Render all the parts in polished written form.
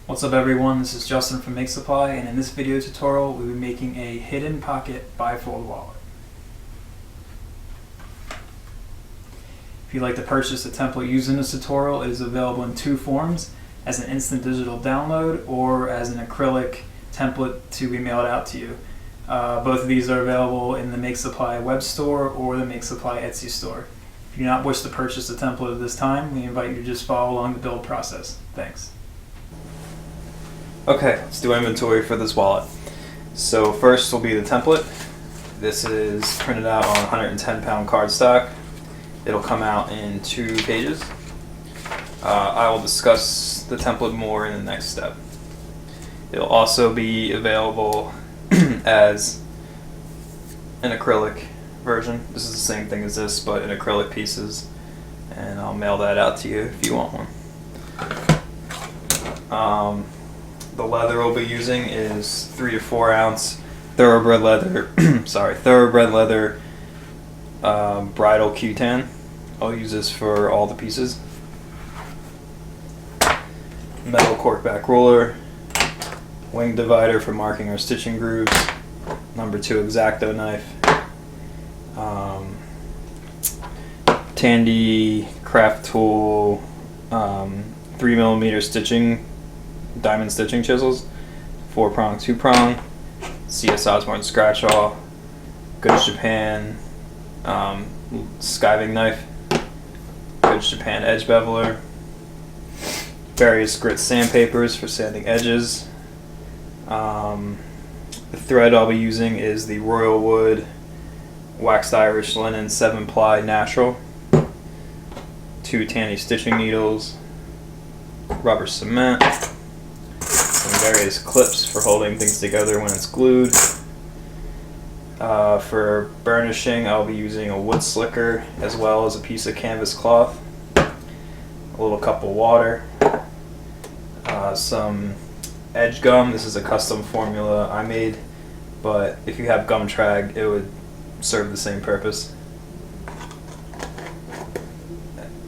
What's up everyone, this is Justin from Make Supply, and in this video tutorial we'll be making a hidden pocket bifold wallet. If you'd like to purchase the template used in this tutorial, it is available in two forms: as an instant digital download or as an acrylic template to be mailed out to you. Both of these are available in the Make Supply web store or the Make Supply Etsy store. If you do not wish to purchase the template at this time, we invite you to just follow along the build process. Thanks. Okay, let's do inventory for this wallet. So first will be the template. This is printed out on 110-pound cardstock. It'll come out in 2 pages. I will discuss the template more in the next step. It'll also be available as an acrylic version. This is the same thing as this, but in acrylic pieces, and I'll mail that out to you if you want one. The leather we'll be using is 3 to 4 ounce thoroughbred leather. Thoroughbred leather bridal Q10. I'll use this for all the pieces. Metal corkback ruler, wing divider for marking our stitching grooves, number 2 X-Acto knife, Tandy craft tool, 3mm stitching, diamond stitching chisels, 4-prong, 2-prong, CS Osborne scratch awl, Goods Japan skiving knife, Goods Japan edge beveler, various grit sandpapers for sanding edges. The thread I'll be using is the Royal Wood waxed Irish linen 7-ply natural, 2 Tandy stitching needles, rubber cement, some various clips for holding things together when it's glued. For burnishing, I'll be using a wood slicker as well as a piece of canvas cloth, a little cup of water, some edge gum. This is a custom formula I made, but if you have gum trag, it would serve the same purpose.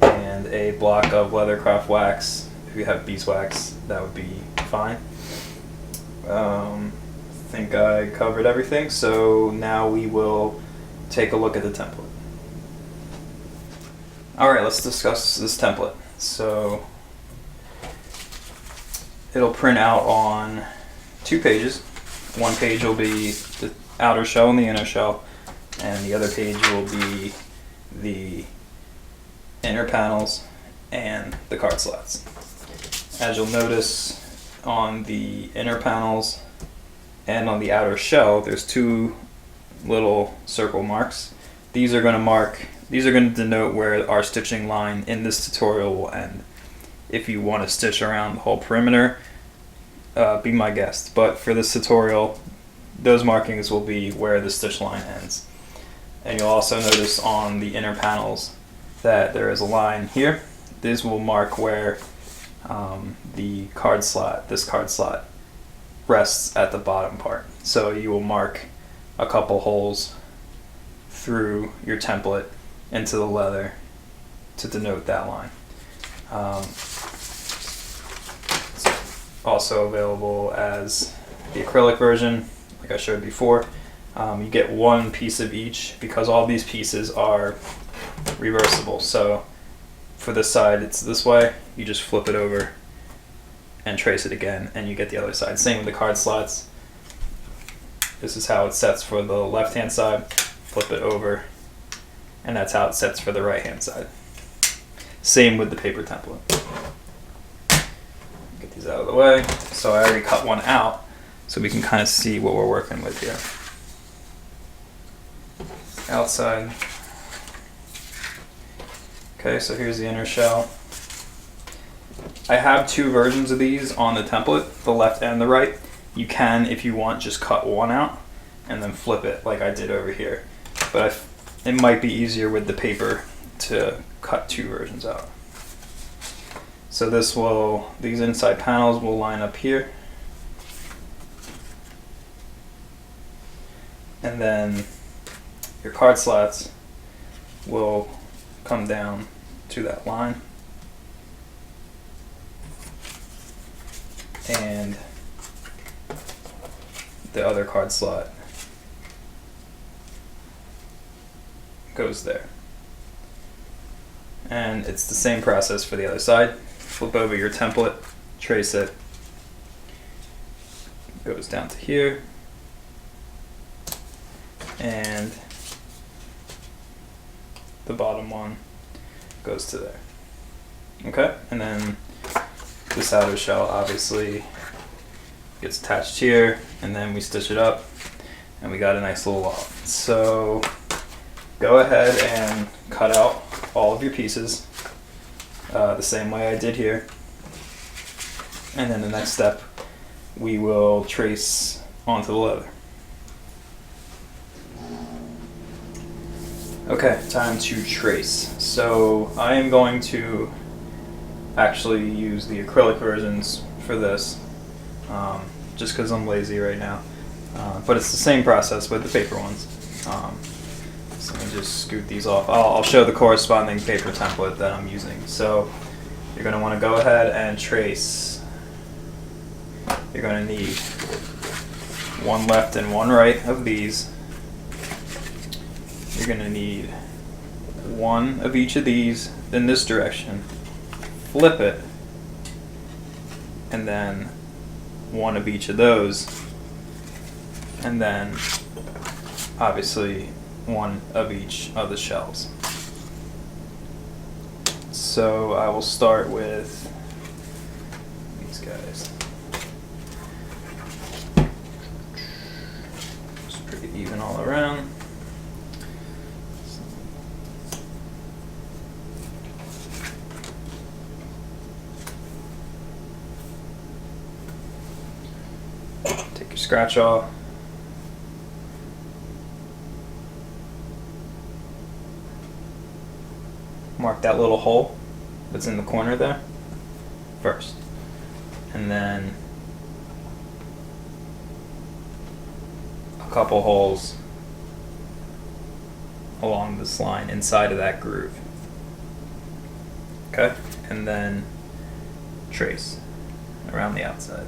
And a block of leathercraft wax. If you have beeswax, that would be fine. I think I covered everything, so now we will take a look at the template. Alright, let's discuss this template. So it'll print out on 2 pages. One page will be the outer shell and the inner shell, and the other page will be the inner panels and the card slots. As you'll notice, on the inner panels and on the outer shell, there's 2 little circle marks. These are going to denote where our stitching line in this tutorial will end. If you want to stitch around the whole perimeter, be my guest. But for this tutorial, those markings will be where the stitch line ends. And you'll also notice on the inner panels that there is a line here. This will mark where the card slot, this card slot, rests at the bottom part. So you will mark a couple holes through your template into the leather to denote that line. It's also available as the acrylic version, like I showed before. You get 1 piece of each because all these pieces are reversible. So for this side, it's this way. You just flip it over and trace it again, and you get the other side. Same with the card slots. This is how it sets for the left-hand side. Flip it over, and that's how it sets for the right-hand side. Same with the paper template. Get these out of the way. So I already cut one out, so we can kind of see what we're working with here. Outside. Okay, so here's the inner shell. I have 2 versions of these on the template, the left and the right. You can, if you want, just cut one out and then flip it like I did over here. But it might be easier with the paper to cut 2 versions out. So these inside panels will line up here. And then your card slots will come down to that line. and the other card slot goes there. And it's the same process for the other side. Flip over your template, trace it, goes down to here, and the bottom one goes to there. Okay, and then this outer shell obviously gets attached here, and then we stitch it up, and we got a nice little loft. So go ahead and cut out all of your pieces the same way I did here. And then the next step, we will trace onto the leather. Okay, time to trace. So I am going to actually use the acrylic versions for this, just because I'm lazy right now. But it's the same process with the paper ones. So let me just scoot these off. I'll show the corresponding paper template that I'm using. So you're going to want to go ahead and trace. You're going to need one left and one right of these. You're going to need one of each of these in this direction. Flip it, and then one of each of those, and then obviously one of each of the shells. So I will start with these guys. It's pretty even all around. Take your scratch off. Mark that little hole that's in the corner there first, and then a couple holes along this line inside of that groove. Okay, and then trace around the outside.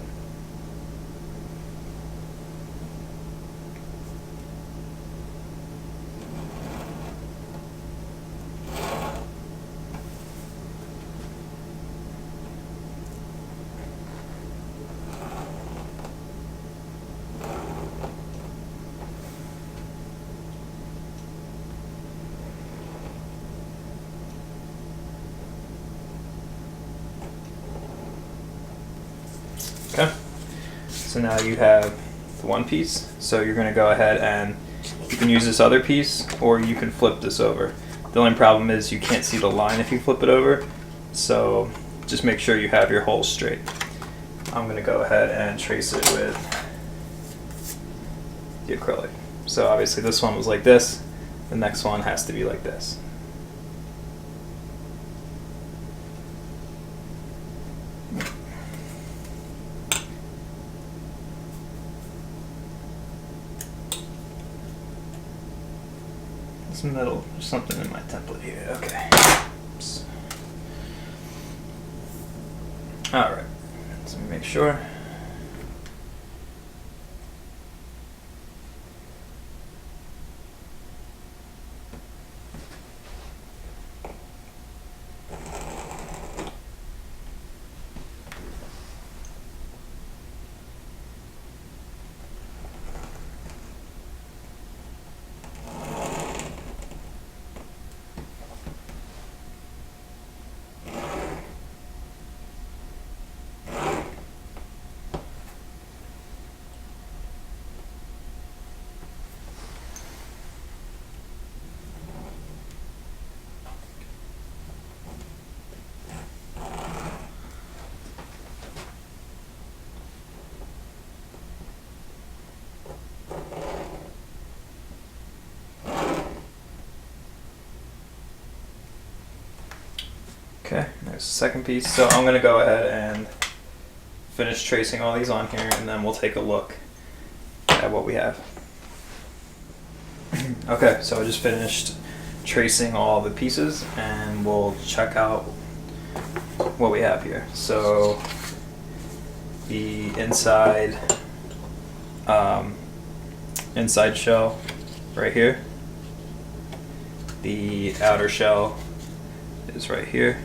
Okay, so now you have the one piece, so you're going to go ahead and you can use this other piece or you can flip this over. The only problem is you can't see the line if you flip it over, so just make sure you have your holes straight. I'm going to go ahead and trace it with the acrylic. So obviously this one was like this, the next one has to be like this. Middle, there's something in my template here. Okay. Oops. All right. Let's make sure. Okay, there's the second piece. So I'm going to go ahead and finish tracing all these on here, and then we'll take a look at what we have. Okay, so I just finished tracing all the pieces, and we'll check out what we have here. So the inside inside shell right here. The outer shell is right here.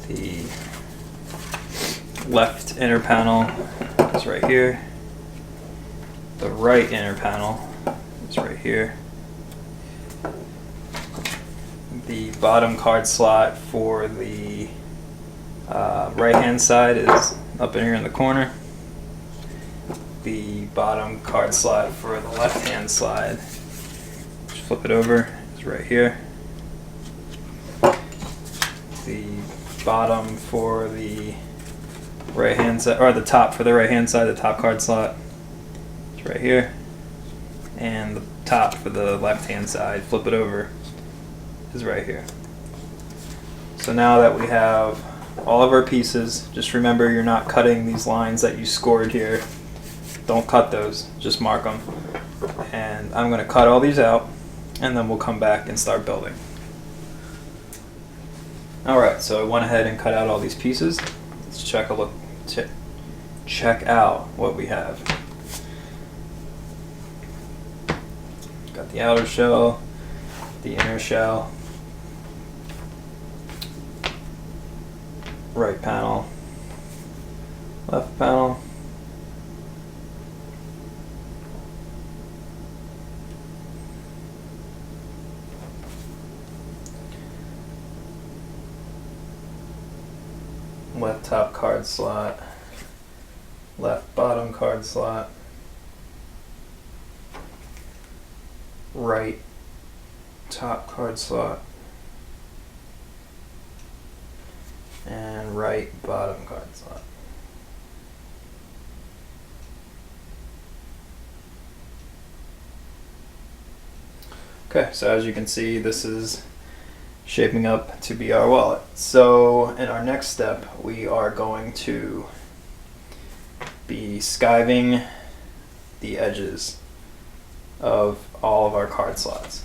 The left inner panel is right here. The right inner panel is right here. The bottom card slot for the right hand side is up in here in the corner. The bottom card slot for the left hand side, just flip it over, is right here. The bottom for the right hand side, or the top for the right hand side, the top card slot is right here. And the top for the left hand side, flip it over, is right here. So now that we have all of our pieces, just remember you're not cutting these lines that you scored here. Don't cut those, just mark them. And I'm going to cut all these out, and then we'll come back and start building. Alright, so I went ahead and cut out all these pieces. Let's check a look. Check out what we have. Got the outer shell, the inner shell, right panel, left panel, left top card slot, left bottom card slot, right top card slot, and right bottom card slot. Okay, so as you can see, this is shaping up to be our wallet. So in our next step, we are going to be skiving the edges of all of our card slots.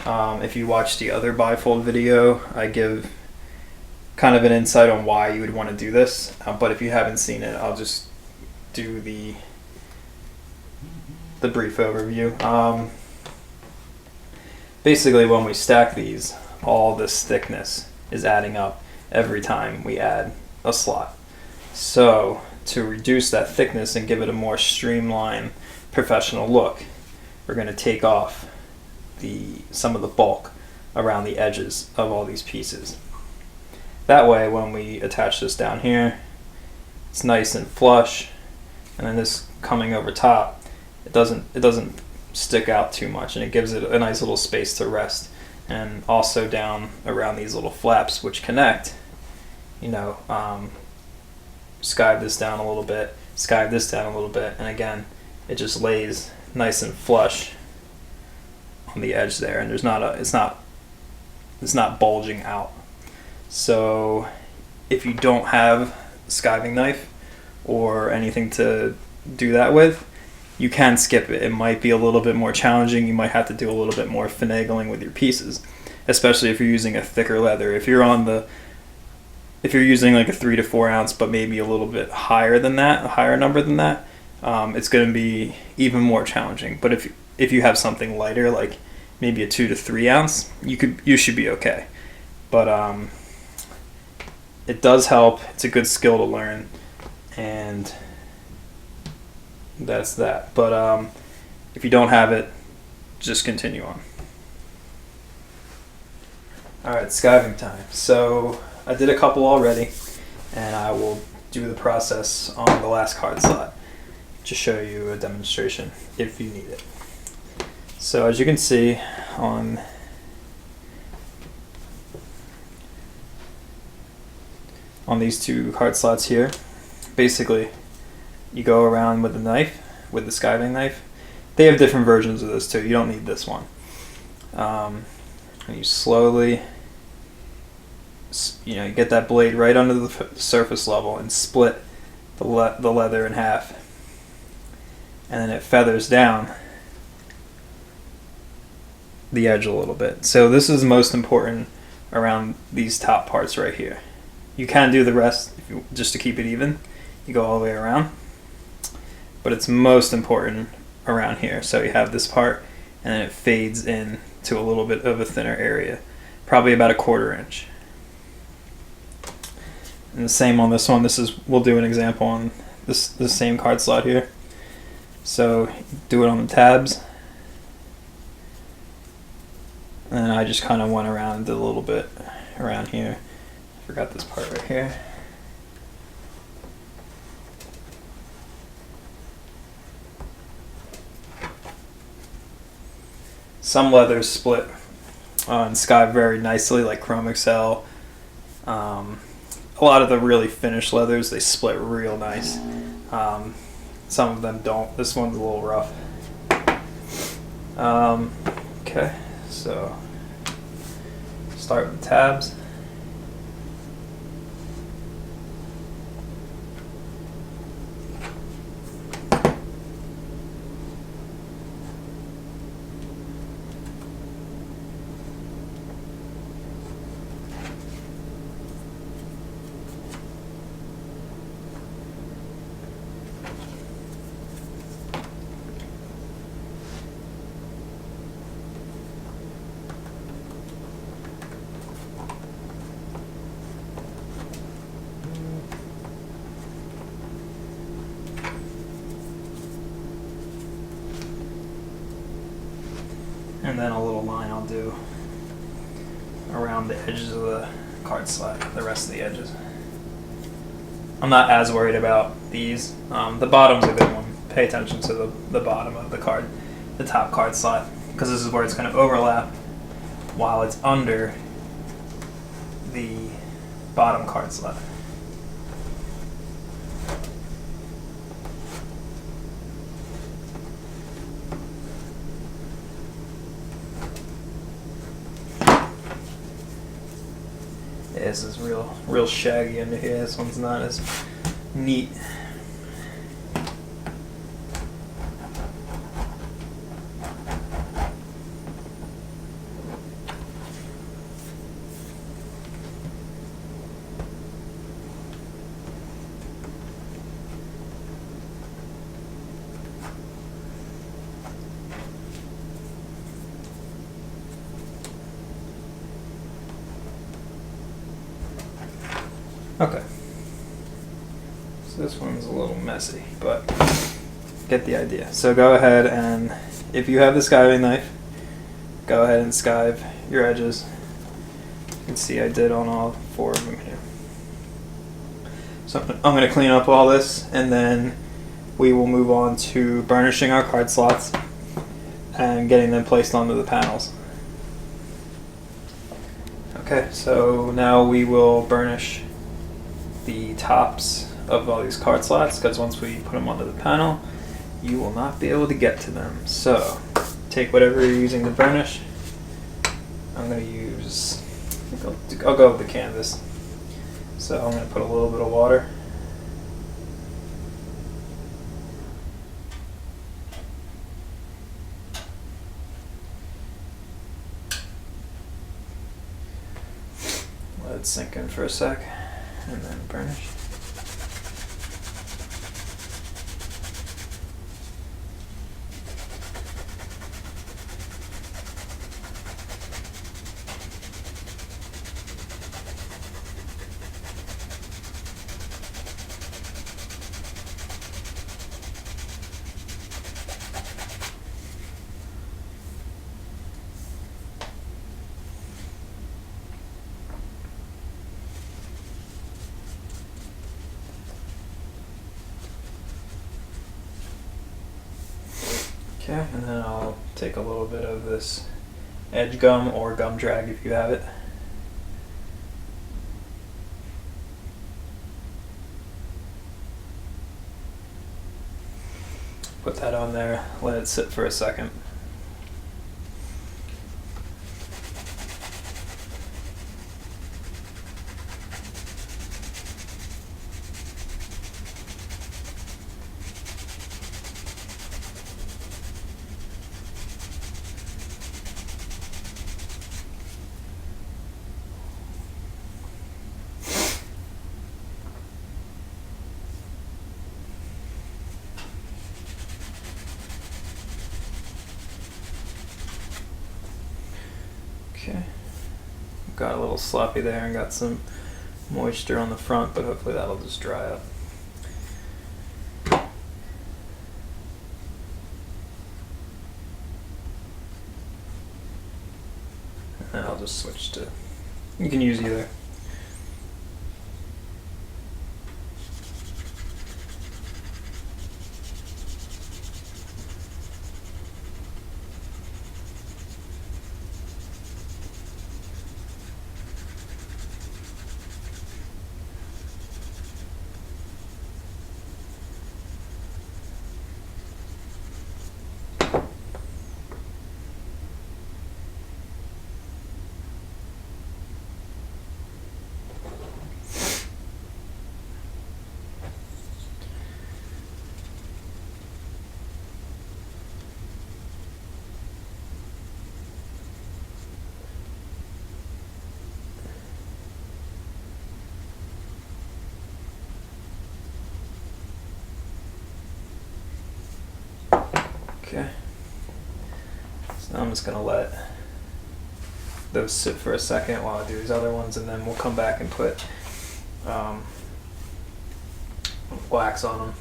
If you watch the other bifold video, I give kind of an insight on why you would want to do this, but if you haven't seen it, I'll just do the brief overview. Basically, when we stack these, all this thickness is adding up every time we add a slot. So to reduce that thickness and give it a more streamlined, professional look, we're going to take off some of the bulk around the edges of all these pieces. That way, when we attach this down here, it's nice and flush, and then this coming over top, it doesn't stick out too much, and it gives it a nice little space to rest. And also down around these little flaps which connect, skive this down a little bit, skive this down a little bit, and again, it just lays nice and flush on the edge there, and it's not bulging out. So if you don't have a skiving knife or anything to do that with, you can skip it. It might be a little bit more challenging. You might have to do a little bit more finagling with your pieces, especially if you're using a thicker leather. If you're using like a 3 to 4 ounce, but maybe a little bit higher than that, a higher number than that, it's going to be even more challenging. But if you have something lighter, like maybe a 2 to 3 ounce, you should be okay. But it does help. It's a good skill to learn, and that's that. But if you don't have it, just continue on. Alright, skiving time. So I did a couple already, and I will do the process on the last card slot to show you a demonstration if you need it. So as you can see on these two card slots here, basically you go around with the knife, with the skiving knife. They have different versions of this too. You don't need this one. And you slowly, you get that blade right under the surface level and split the leather in half. And then it feathers down the edge a little bit. So this is the most important around these top parts right here. You can do the rest if you, just to keep it even. You go all the way around, but it's most important around here. So you have this part, and then it fades in to a little bit of a thinner area, probably about 1/4 inch. And the same on this one. We'll do an example on the same card slot here. So do it on the tabs, and I just kind of went around a little bit around here. Forgot this part right here. Some leathers split and skive very nicely, like Chrome Excel. A lot of the really finished leathers, they split real nice. Some of them don't. This one's a little rough. Okay, so start with the tabs. And then a little line I'll do around the edges of the card slot, the rest of the edges. I'm not as worried about these. The bottom's a good one. Pay attention to the bottom of the card, the top card slot, because this is where it's going to overlap while it's under the bottom card slot. This is real shaggy under here. This one's not as neat. Okay, so this one's a little messy, but get the idea. So go ahead, and if you have the skiving knife, go ahead and skive your edges. You can see I did on all 4 of them here. So I'm going to clean up all this, and then we will move on to burnishing our card slots and getting them placed onto the panels. Okay, so now we will burnish the tops of all these card slots, because once we put them onto the panel, you will not be able to get to them. So take whatever you're using to burnish. I'm going to use, I'll go with the canvas. So I'm going to put a little bit of water. Let it sink in for a sec, and then burnish. Okay, and then I'll take a little bit of this edge gum or gum drag if you have it. Put that on there, let it sit for a second. Okay. Got a little sloppy there and got some moisture on the front, but hopefully that'll just dry up. And I'll just switch to, you can use either. Okay, so now I'm just gonna let those sit for a second while I do these other ones, and then we'll come back and put wax on them.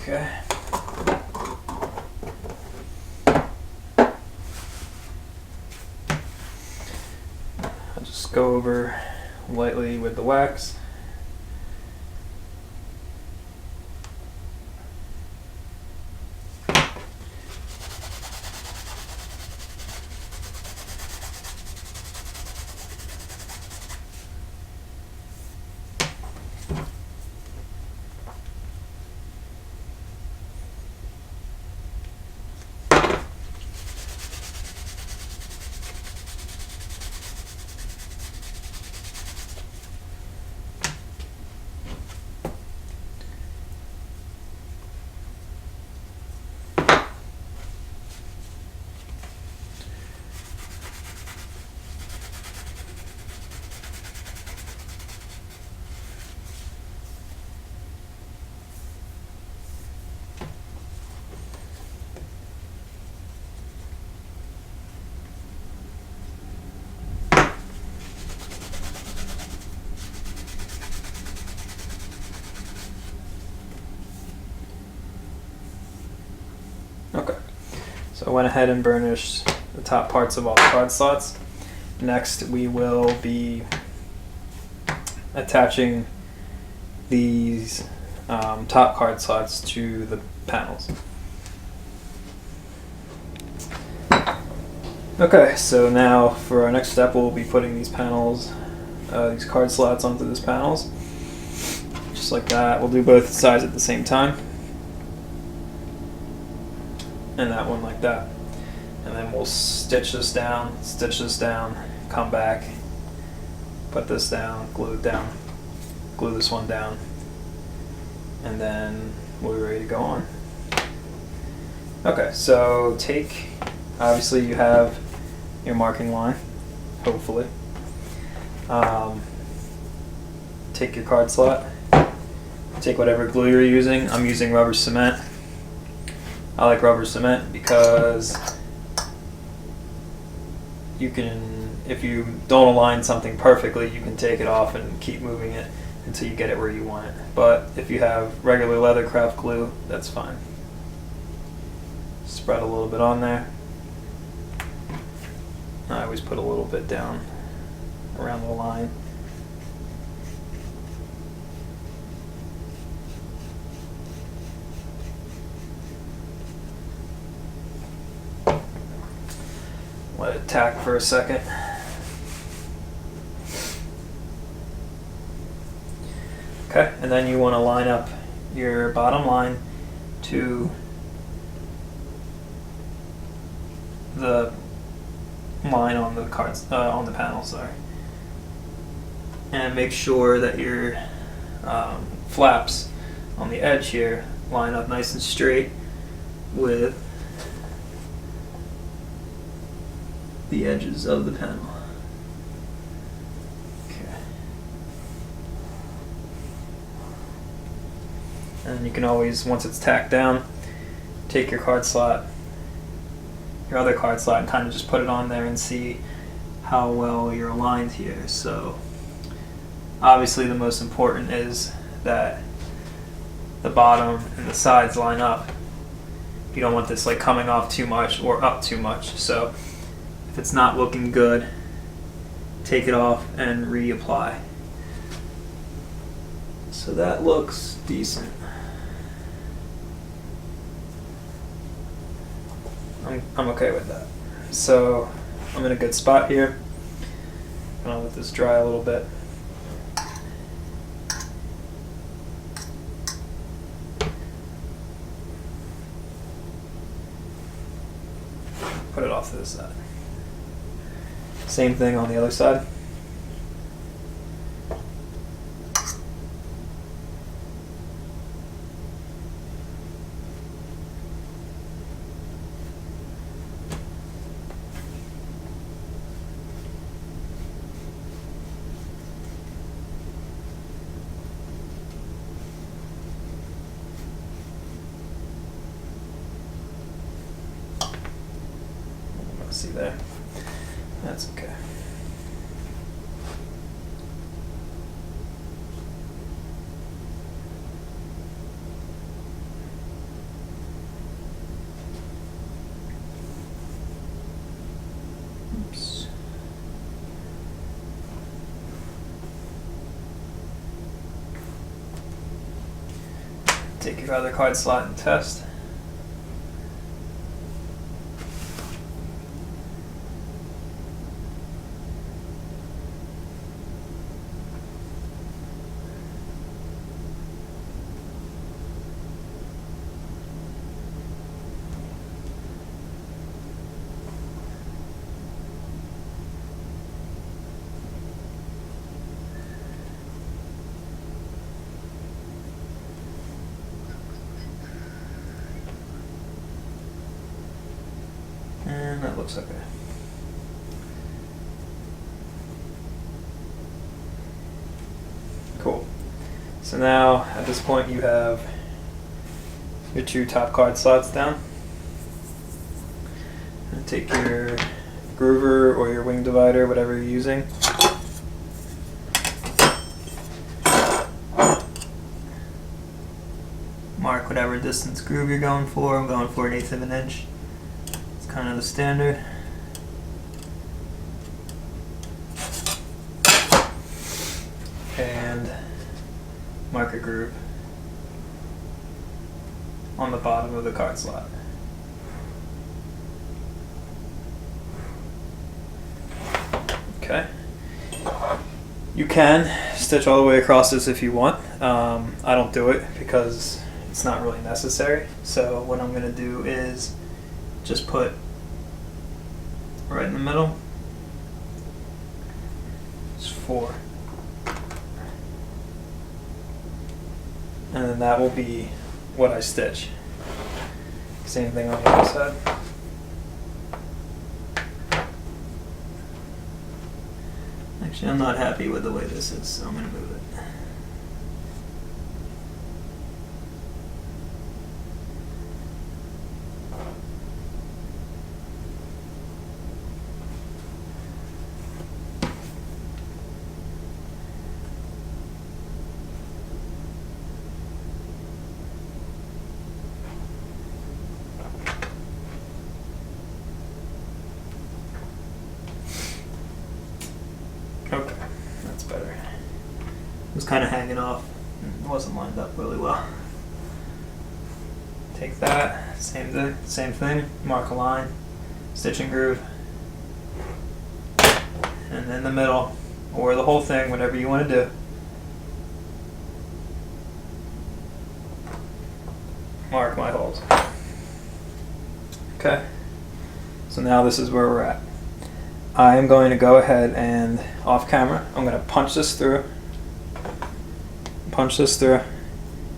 Okay. I'll just go over lightly with the wax. I went ahead and burnished the top parts of all the card slots. Next, we will be attaching these top card slots to the panels. Okay, so now for our next step, we'll be putting these panels, these card slots onto these panels. Just like that. We'll do both sides at the same time. And that one like that. And then we'll stitch this down, come back, put this down, glue it down, glue this one down, and then we're ready to go on. Okay, so obviously you have your marking line, hopefully. Take your card slot, take whatever glue you're using. I'm using rubber cement. I like rubber cement because you can, if you don't align something perfectly, you can take it off and keep moving it until you get it where you want it. But if you have regular leathercraft glue, that's fine. Spread a little bit on there. I always put a little bit down around the line. Let it tack for a second. Okay, and then you want to line up your bottom line to the line on the cards on the panel, sorry, and make sure that your flaps on the edge here line up nice and straight with the edges of the panel. Okay. And you can always, once it's tacked down, take your card slot, your other card slot, and kind of just put it on there and see how well you're aligned here. So obviously the most important is that the bottom and the sides line up. You don't want this like coming off too much or up too much. So if it's not looking good, take it off and reapply. So that looks decent. I'm okay with that. So I'm in a good spot here. I'm gonna let this dry a little bit. Put it off to the side. Same thing on the other side. See there? That's okay. Oops. Take your other card slot and test. And that looks okay. Cool. So now at this point you have your two top card slots down. And take your groover or your wing divider, whatever you're using. Mark whatever distance groove you're going for. I'm going for 1/8 of an inch. kind of the standard. And mark a groove on the bottom of the card slot. Okay. You can stitch all the way across this if you want. I don't do it because it's not really necessary. So what I'm going to do is just put right in the middle. It's 4. And then that will be what I stitch. Same thing on the other side. Actually, I'm not happy with the way this is, so I'm going to move it. Okay, that's better. It was kind of hanging off. It wasn't lined up really well. Take that, same thing, mark a line, stitch and groove, and in the middle, or the whole thing, whatever you want to do. Mark my holes. Okay, so now this is where we're at. I am going to go ahead and, off camera, I'm going to punch this through, and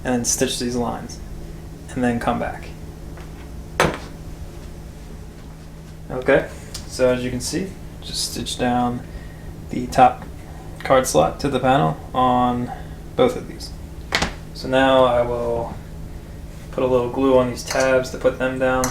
then stitch these lines, and then come back. Okay, so as you can see, just stitch down the top card slot to the panel on both of these. So now I will put a little glue on these tabs to put them down.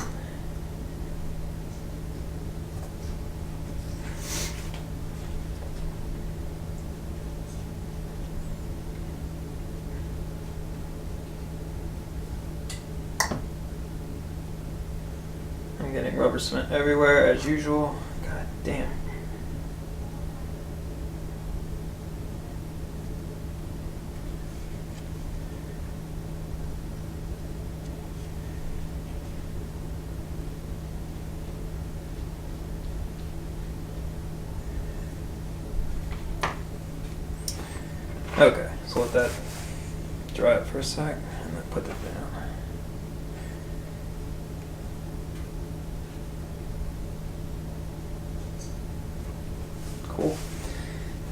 I'm getting rubber cement everywhere as usual. God damn. Okay, so let that dry up for a sec and then put that down. Cool.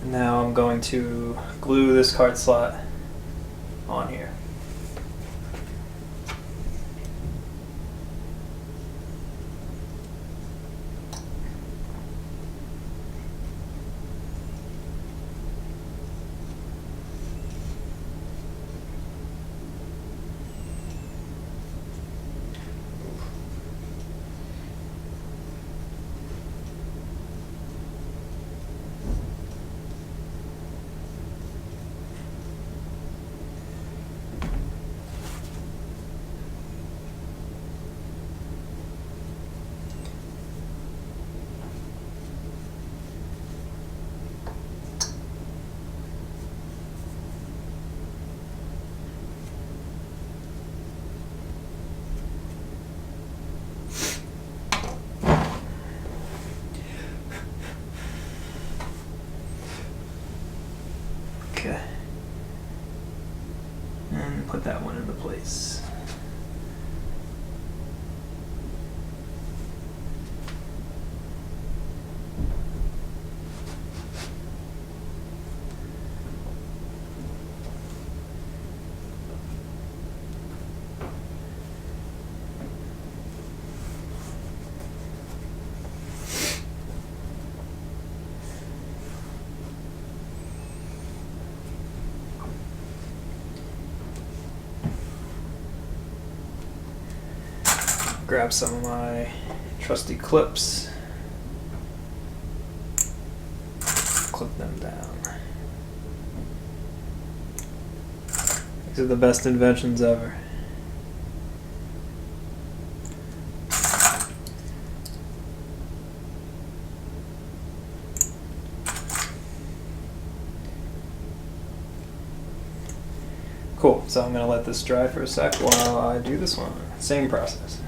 And now I'm going to glue this card slot on here. Okay. And put that one into place. Grab some of my trusty clips, clip them down. These are the best inventions ever. Cool. So I'm going to let this dry for a sec while I do this one. Same process.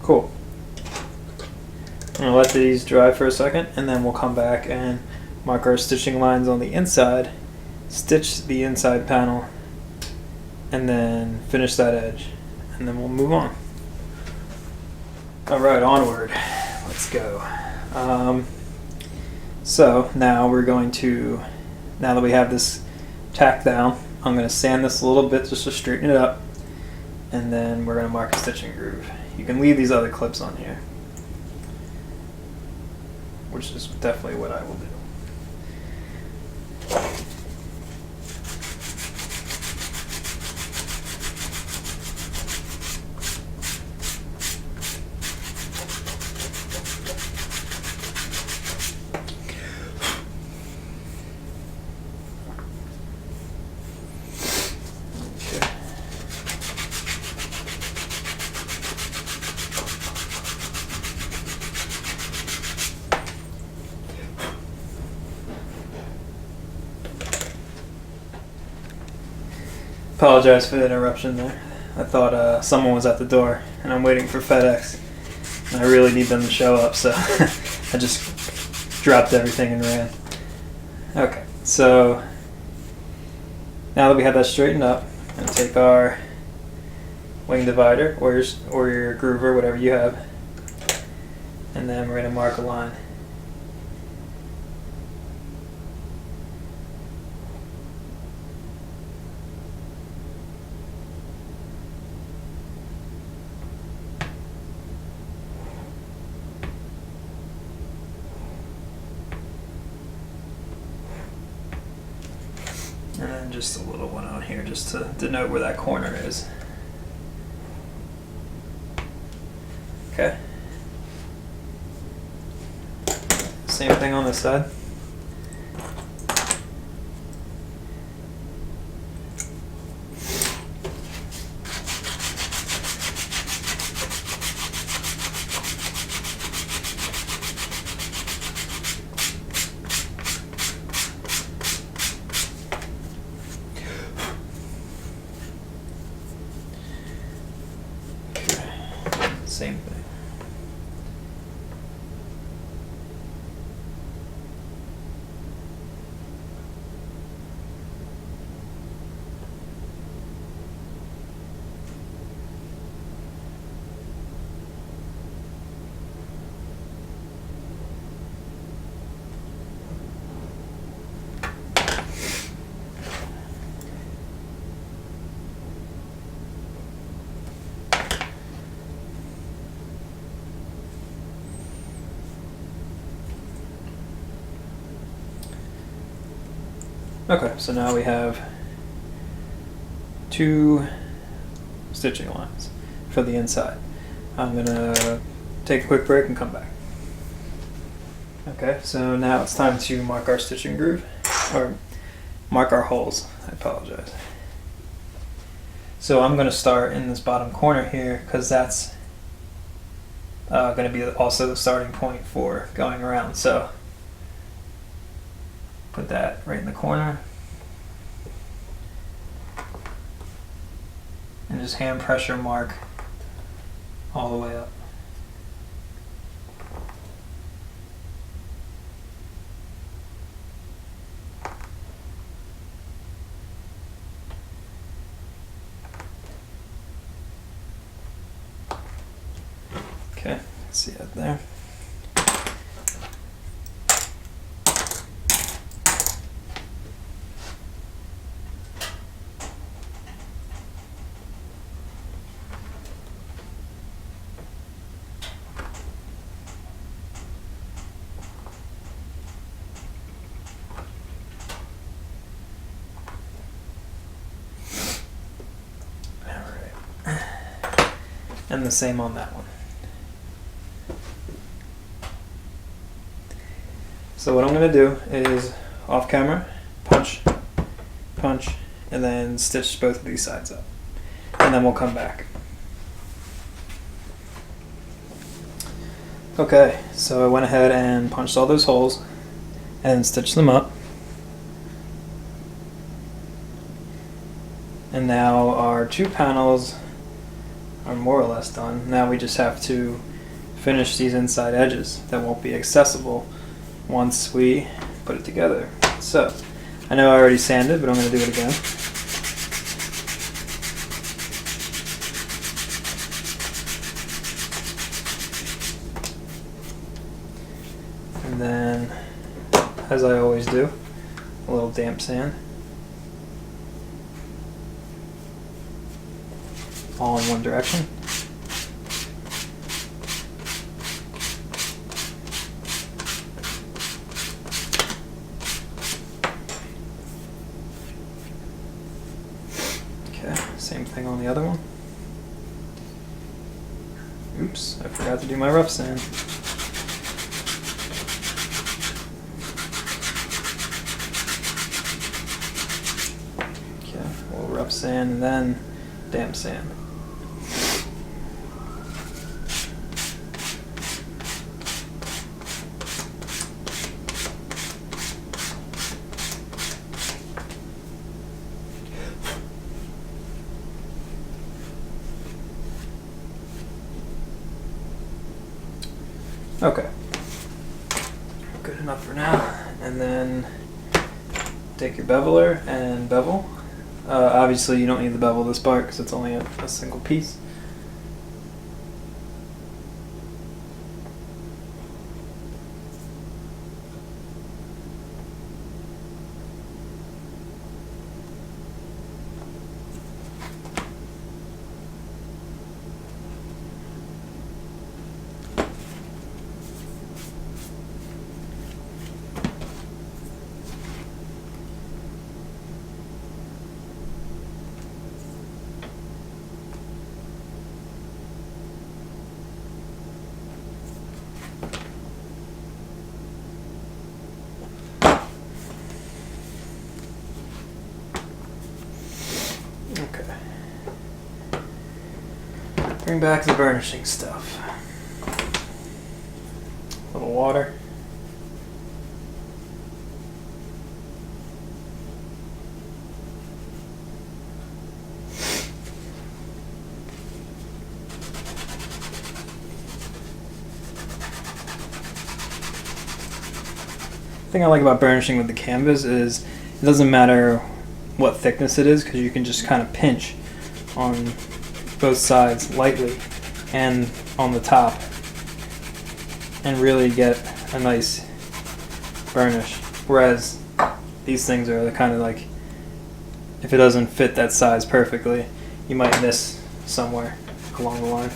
Cool. I'm going to let these dry for a second, and then we'll come back and mark our stitching lines on the inside, stitch the inside panel, and then finish that edge, and then we'll move on. Alright, onward. Let's go. So now we're going to, now that we have this tacked down, I'm going to sand this a little bit just to straighten it up, and then we're going to mark a stitching groove. You can leave these other clips on here, which is definitely what I will do. Apologize for the interruption there. I thought someone was at the door, and I'm waiting for FedEx. And I really need them to show up, so I just dropped everything and ran. Okay, so now that we have that straightened up, I'm going to take our wing divider or your groover, whatever you have, and then we're going to mark a line. And then just a little one on here just to denote where that corner is. Okay. Same thing on this side. Same thing. Okay, so now we have 2 stitching lines for the inside. I'm gonna take a quick break and come back. Okay, so now it's time to mark our stitching groove, or mark our holes, I apologize. So I'm gonna start in this bottom corner here because that's gonna be also the starting point for going around. So put that right in the corner and just hand pressure mark all the way up. Okay, see that there. And the same on that one. So what I'm going to do is off camera, punch, punch, and then stitch both of these sides up. And then we'll come back. Okay, so I went ahead and punched all those holes and stitched them up. And now our 2 panels are more or less done. Now we just have to finish these inside edges that won't be accessible once we put it together. So, I know I already sanded, but I'm going to do it again. And then, as I always do, a little damp sand. All in one direction. Okay, same thing on the other one. Oops, I forgot to do my rough sand. Okay, a little rough sand and then damp sand. Okay, good enough for now. And then take your beveler and bevel. Obviously you don't need to bevel this part because it's only a single piece. Okay. Bring back the burnishing stuff. A little water. thing I like about burnishing with the canvas is it doesn't matter what thickness it is, because you can just kind of pinch on both sides lightly and on the top and really get a nice burnish. Whereas these things are kind of like, if it doesn't fit that size perfectly, you might miss somewhere along the line.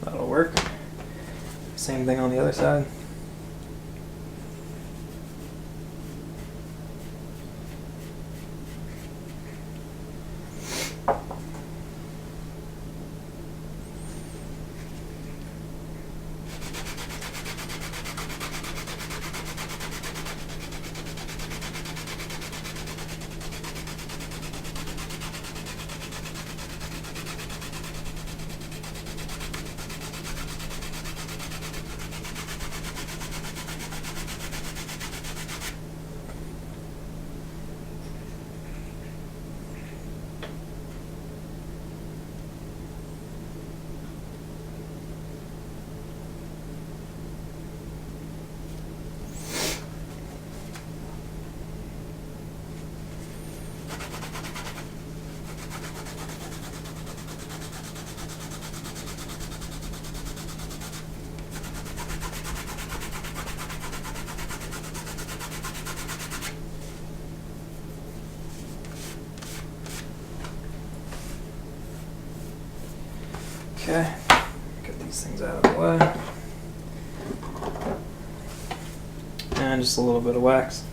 That'll work. Same thing on the other side. Okay, get these things out of the way. And just a little bit of wax.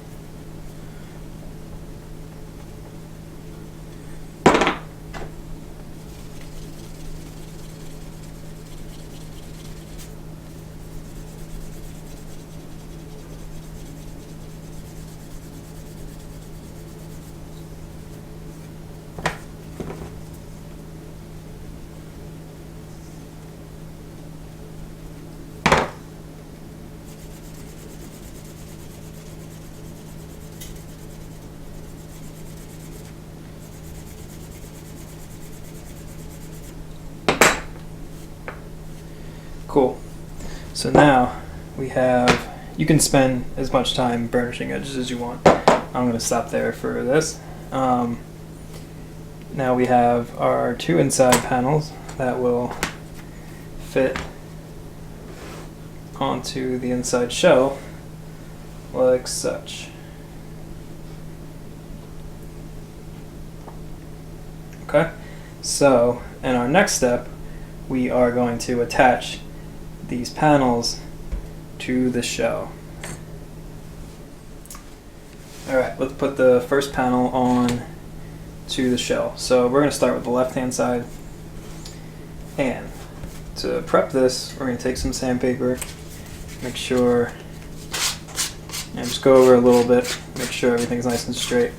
Cool. So now we have, you can spend as much time burnishing edges as you want. I'm going to stop there for this. Now we have our two inside panels that will fit onto the inside shell like such. Okay, so in our next step we are going to attach these panels to the shell. Alright, let's put the first panel on to the shell. So we're going to start with the left hand side, and to prep this we're going to take some sandpaper, make sure, and just go over a little bit, make sure everything's nice and straight.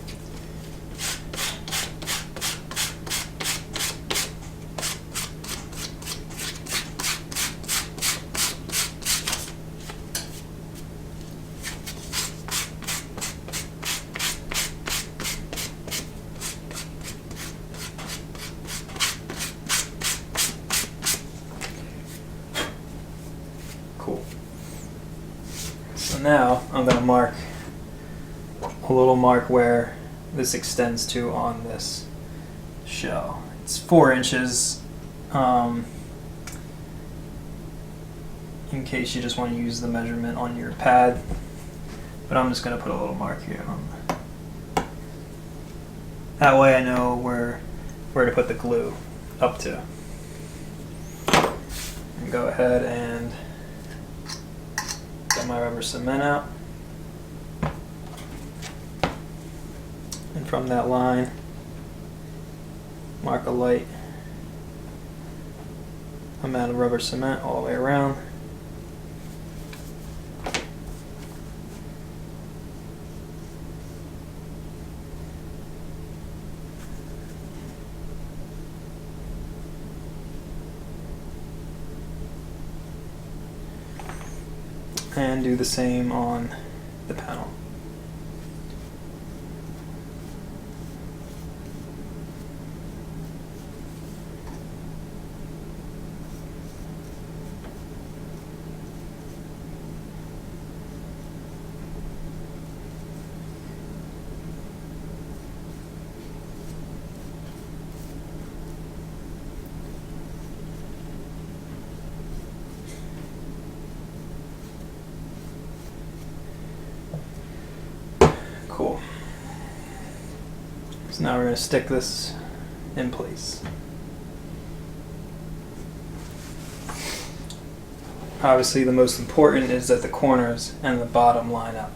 Cool. So now I'm going to mark a little mark where this extends to on this shell. It's 4 inches, in case you just want to use the measurement on your pad, but I'm just going to put a little mark here on that way I know where where to put the glue up to. And go ahead and get my rubber cement out. And from that line, mark a light amount of rubber cement all the way around. And do the same on the panel. Cool. So now we're going to stick this in place. Obviously the most important is that the corners and the bottom line up.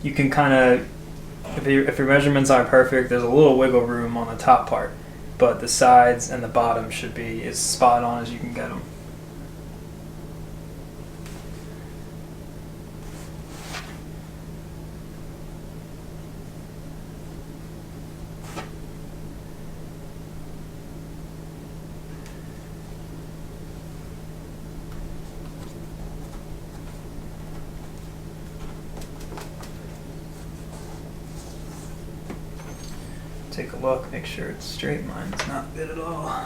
You can kind of, if your measurements aren't perfect, there's a little wiggle room on the top part, but the sides and the bottom should be as spot on as you can get them. Take a look, make sure it's straight. Mine's not good at all.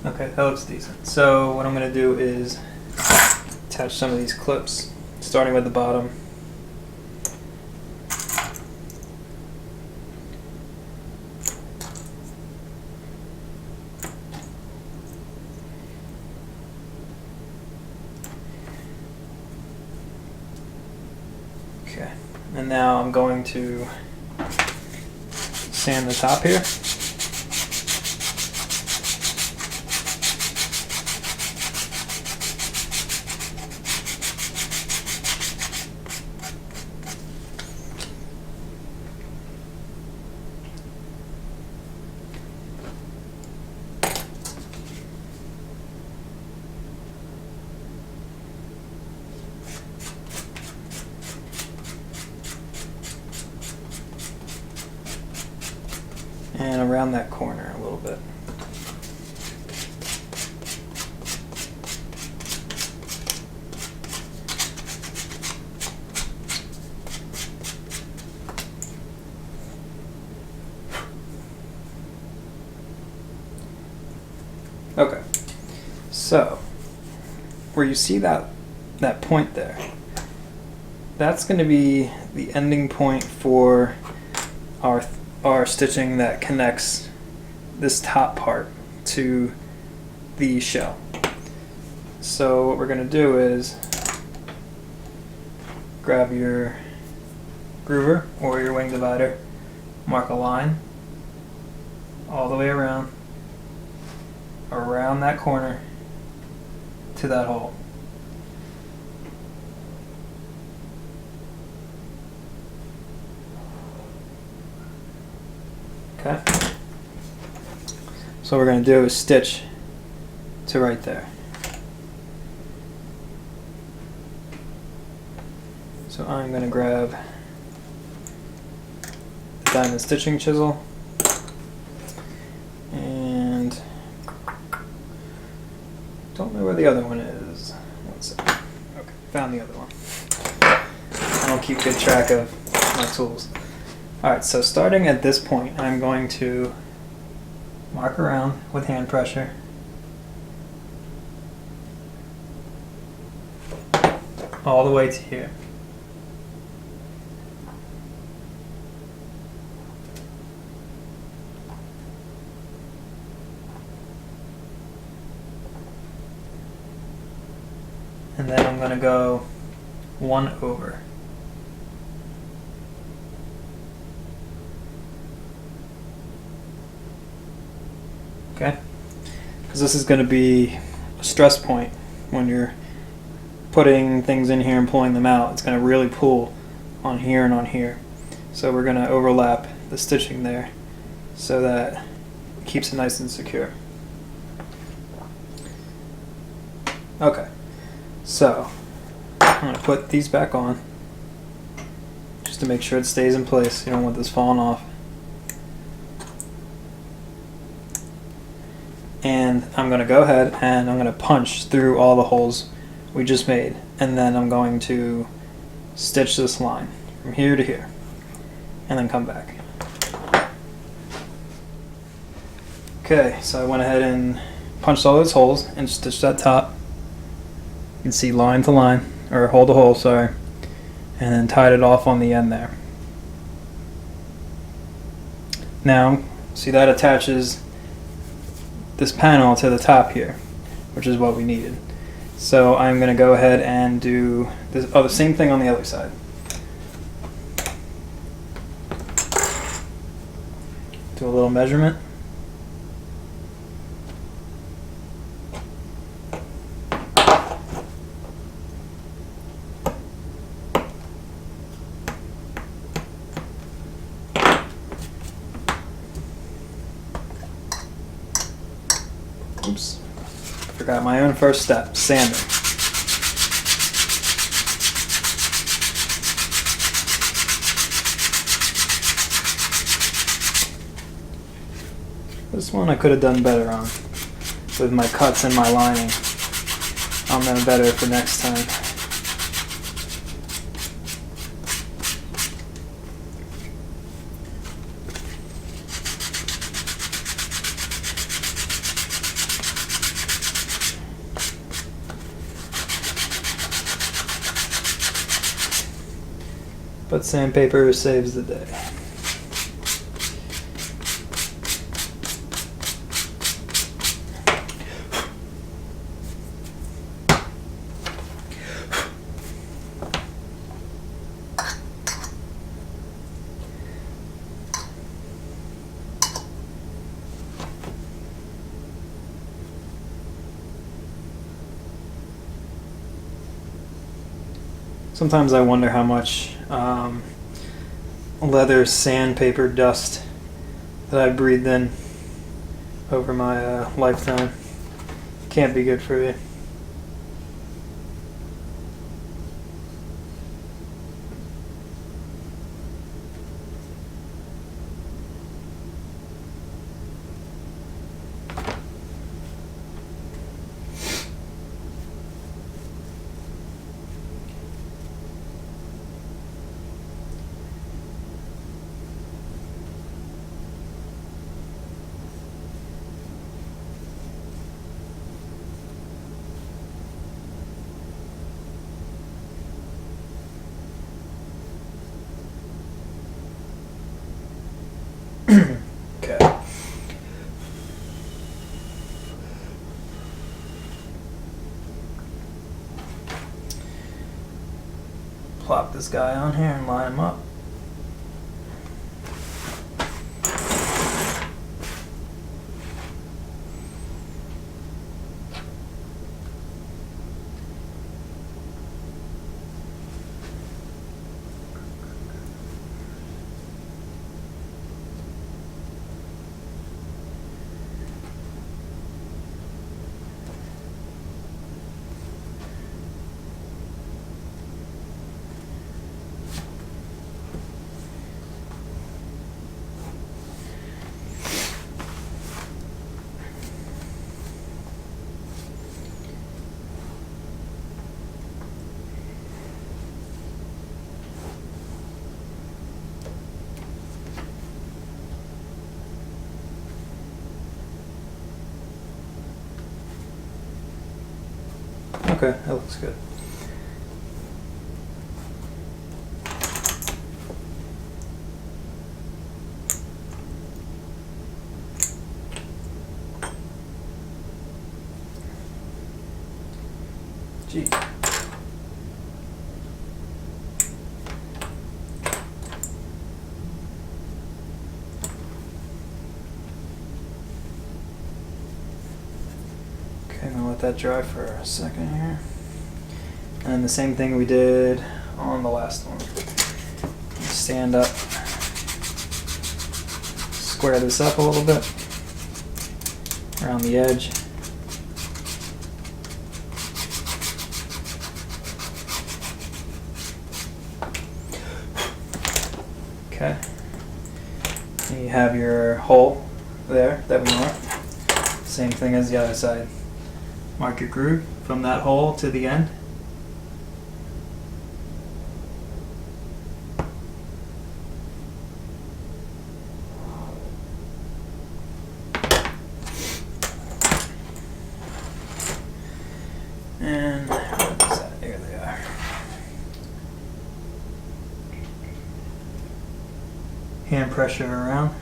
Okay, that looks decent. So what I'm going to do is attach some of these clips, starting with the bottom. Okay, and now I'm going to sand the top here. And around that corner a little bit. Okay, so where you see that point there, that's going to be the ending point for our stitching that connects this top part to the shell. So what we're going to do is grab your groover or your wing divider, mark a line all the way around that corner to that hole. Okay. So what we're going to do is stitch to right there. So I'm going to grab the diamond stitching chisel and don't know where the other one is. One second. Okay, found the other one. I don't keep good track of my tools. Alright, so starting at this point, I'm going to mark around with hand pressure. All the way to here. And then I'm going to go 1 over. Okay? Because this is going to be a stress point when you're putting things in here and pulling them out. It's going to really pull on here and on here. So we're going to overlap the stitching there so that it keeps it nice and secure. Okay. So I'm going to put these back on just to make sure it stays in place. You don't want this falling off. And I'm going to go ahead and I'm going to punch through all the holes we just made, and then I'm going to stitch this line from here to here and then come back. Okay, so I went ahead and punched all those holes and stitched that top. You can see line to line, or hole to hole, sorry, and then tied it off on the end there. Now, see that attaches this panel to the top here, which is what we needed. So I'm going to go ahead and do this, the same thing on the other side. Do a little measurement. Oops. Forgot my own first step, sanding. This one I could have done better on with my cuts and my lining. I'll know better for next time. But sandpaper saves the day. Sometimes I wonder how much leather sandpaper dust that I breathed in over my lifetime. Can't be good for you. Okay. Plop this guy on here and line him up. Okay, that looks good. Gee. Okay, I'm gonna let that dry for a second here. And the same thing we did on the last one. Stand up, square this up a little bit around the edge. Okay. And you have your hole there that we marked. Same thing as the other side. Mark your groove from that hole to the end. And what is that? Here they are. Hand pressure around.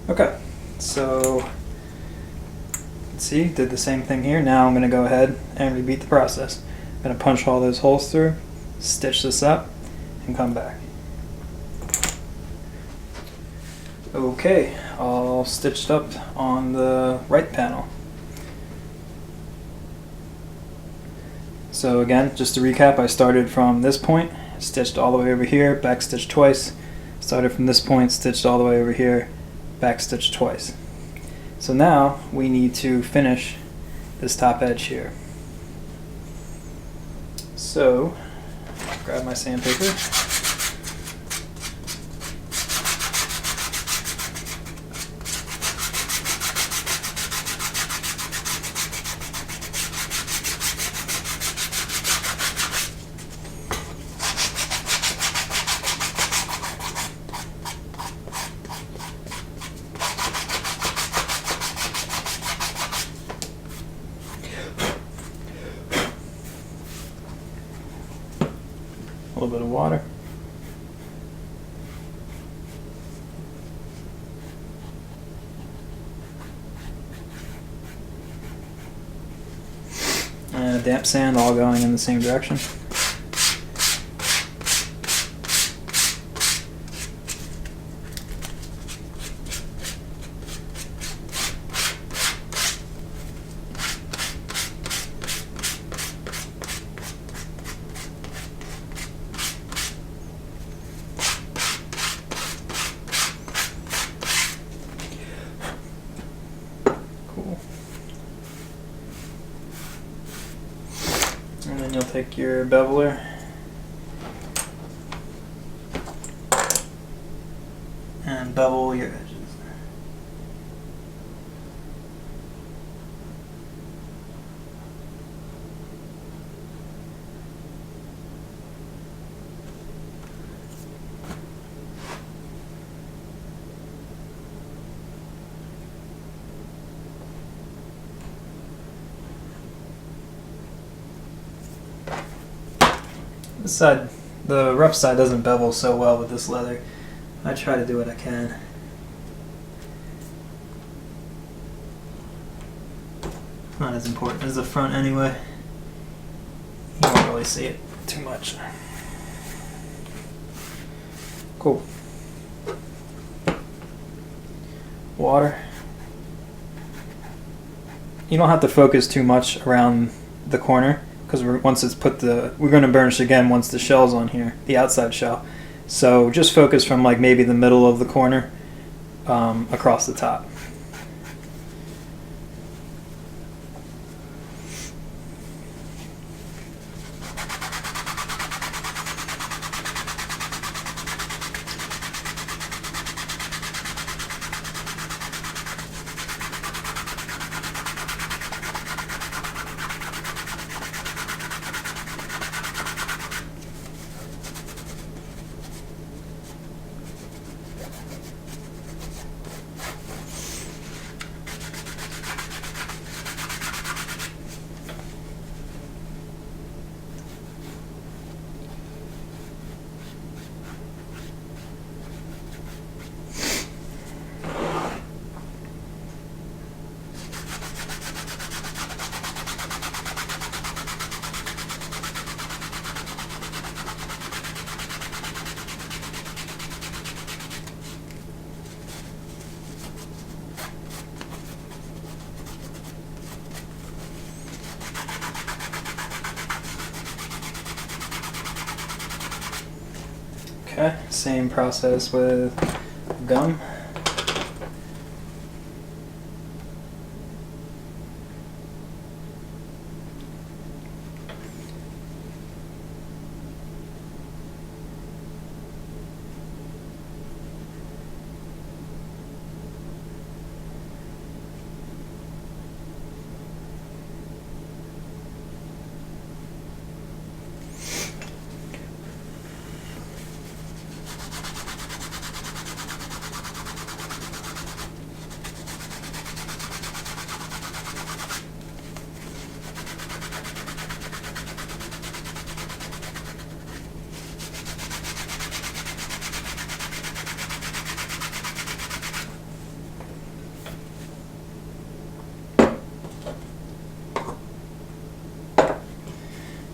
Okay, so let's see, did the same thing here. Now I'm going to go ahead and repeat the process. I'm going to punch all those holes through, stitch this up, and come back. Okay, all stitched up on the right panel. So again, just to recap, I started from this point, stitched all the way over here, back stitched twice, started from this point, stitched all the way over here, back stitch twice. So now we need to finish this top edge here. So grab my sandpaper. A little bit of water. And a damp sand, all going in the same direction. And then you'll take your beveler and bevel your edges. This side, the rough side doesn't bevel so well with this leather. I try to do what I can. Not as important as the front anyway. You won't really see it too much. Cool. Water. You don't have to focus too much around the corner, because once it's we're going to burnish again once the shell's on here, the outside shell. So just focus from like maybe the middle of the corner across the top. Okay, same process with gum.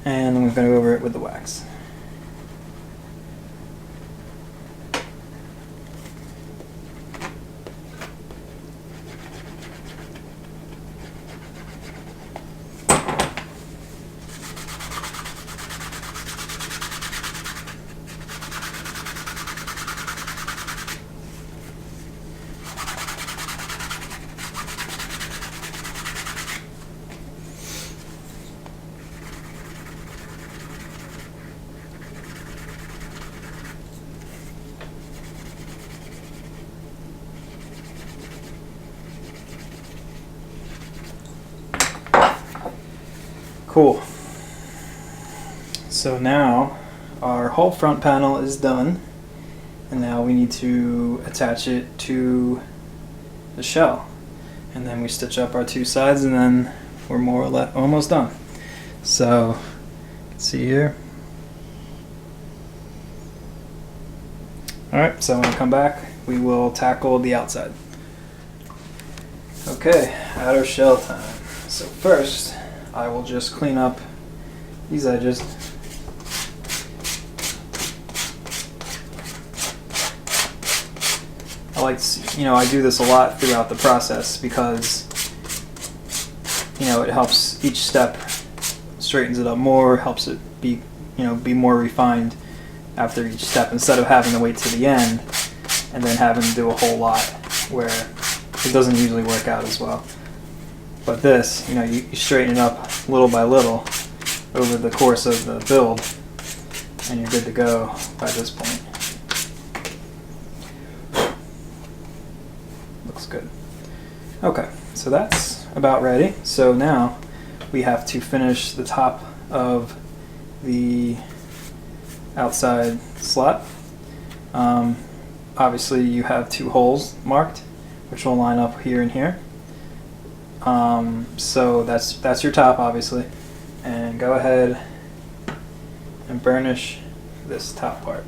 And I'm going to go over it with the wax. Cool. So now our whole front panel is done, and now we need to attach it to the shell, and then we stitch up our two sides, and then we're more or less almost done. So see here. Alright, so when I come back we will tackle the outside. Okay, outer shell time. So first I will just clean up these edges. I like to, I do this a lot throughout the process because, it helps each step, straightens it up more, helps it be more refined after each step, instead of having to wait to the end and then having to do a whole lot where it doesn't usually work out as well. But this, you straighten it up little by little over the course of the build, and you're good to go by this point. Looks good. Okay, so that's about ready. So now we have to finish the top of the outside slot. Obviously you have two holes marked, which will line up here and here. So that's your top, obviously, and go ahead and burnish this top part.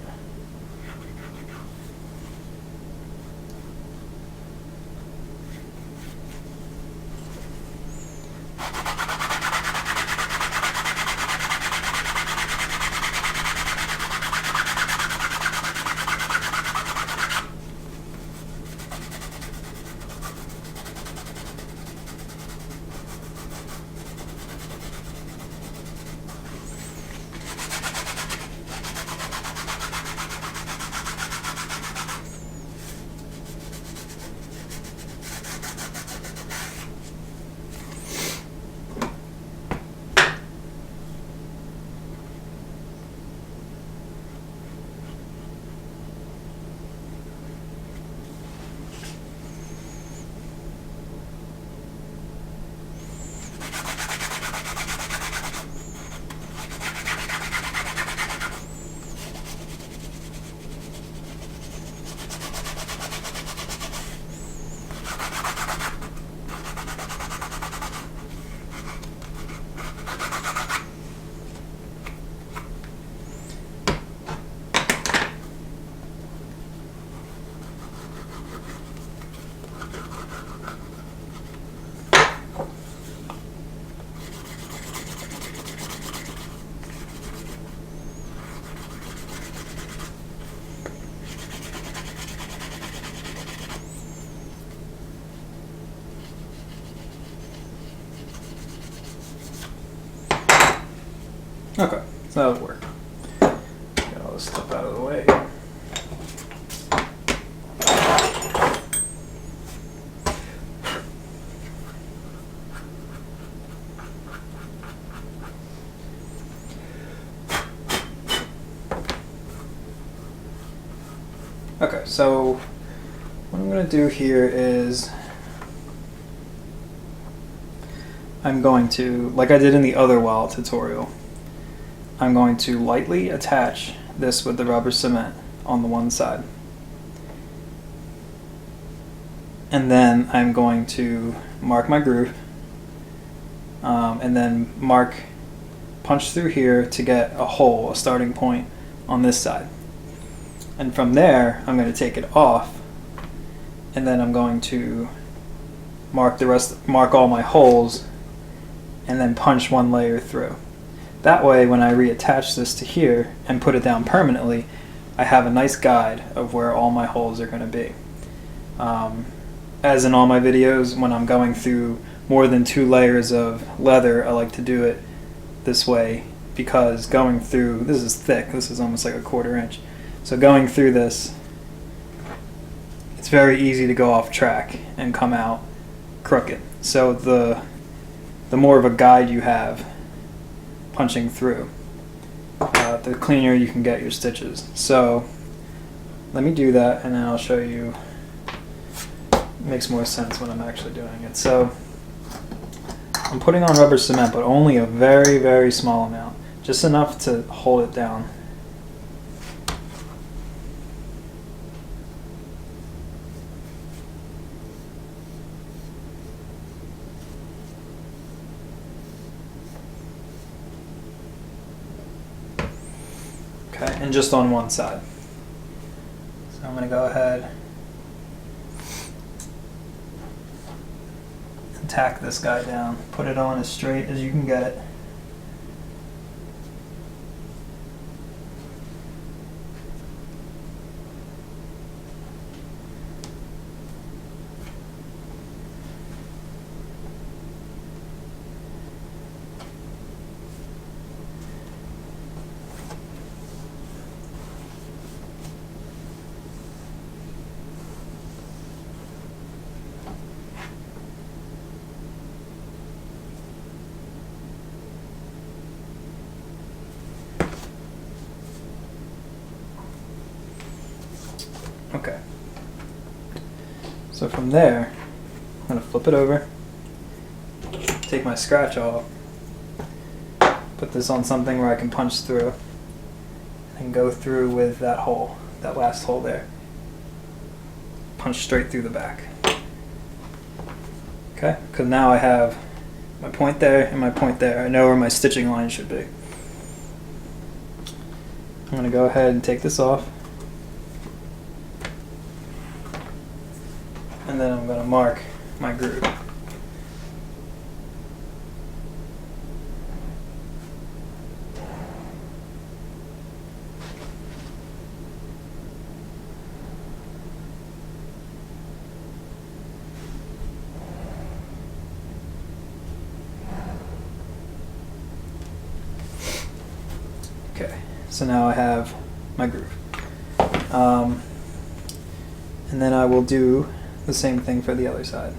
Okay, so that'll work. Get all this stuff out of the way. Okay, so what I'm going to do here is I'm going to, like I did in the other wallet tutorial, I'm going to lightly attach this with the rubber cement on the one side. And then I'm going to mark my groove, and then punch through here to get a hole, a starting point on this side. And from there, I'm going to take it off, and then I'm going to mark all my holes, and then punch one layer through. That way, when I reattach this to here and put it down permanently, I have a nice guide of where all my holes are going to be. As in all my videos, when I'm going through more than 2 layers of leather, I like to do it this way, because going through, this is thick, this is almost like a 1/4 inch. So going through this, it's very easy to go off track and come out crooked. So the more of a guide you have punching through, the cleaner you can get your stitches. So let me do that, and then I'll show you. It makes more sense when I'm actually doing it. So I'm putting on rubber cement, but only a very, very small amount, just enough to hold it down. Okay, and just on one side. So I'm going to go ahead and tack this guy down. Put it on as straight as you can get it. Okay. So from there, I'm going to flip it over, take my scratch off, put this on something where I can punch through, and go through with that hole, that last hole there. Punch straight through the back. Okay, because now I have my point there and my point there. I know where my stitching line should be. I'm going to go ahead and take this off. And then I'm going to mark my groove. Okay, so now I have my groove. And then I will do the same thing for the other side.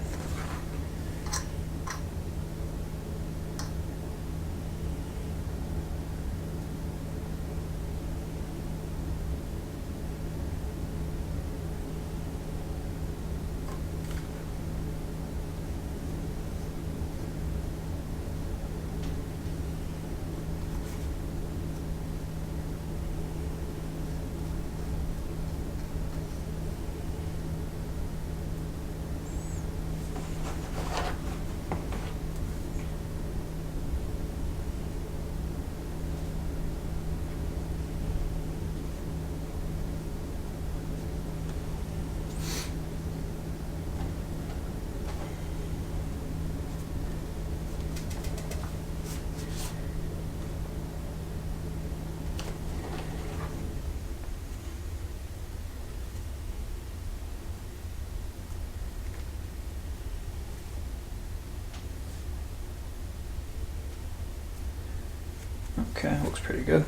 Okay, looks pretty good.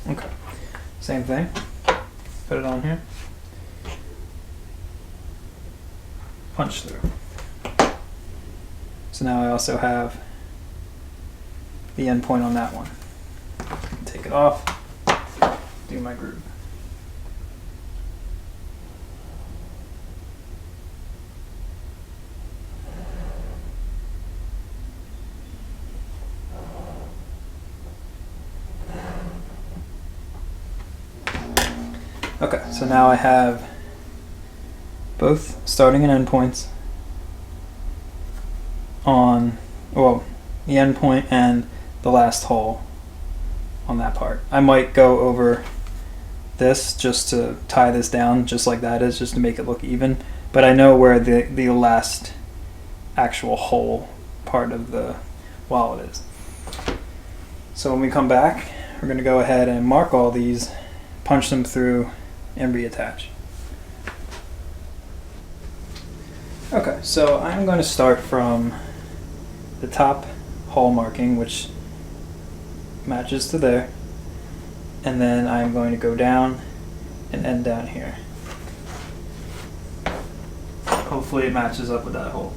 Okay, same thing. Put it on here. Punch through. So now I also have the end point on that one. Take it off, do my groove. Okay, so now I have both starting and end points on, well, the end point and the last hole on that part. I might go over this just to tie this down just like that is, just to make it look even, but I know where the last actual hole part of the wallet is. So when we come back, we're going to go ahead and mark all these, punch them through, and reattach. Okay, so I'm going to start from the top hole marking, which matches to there, and then I'm going to go down and end down here. Hopefully it matches up with that hole.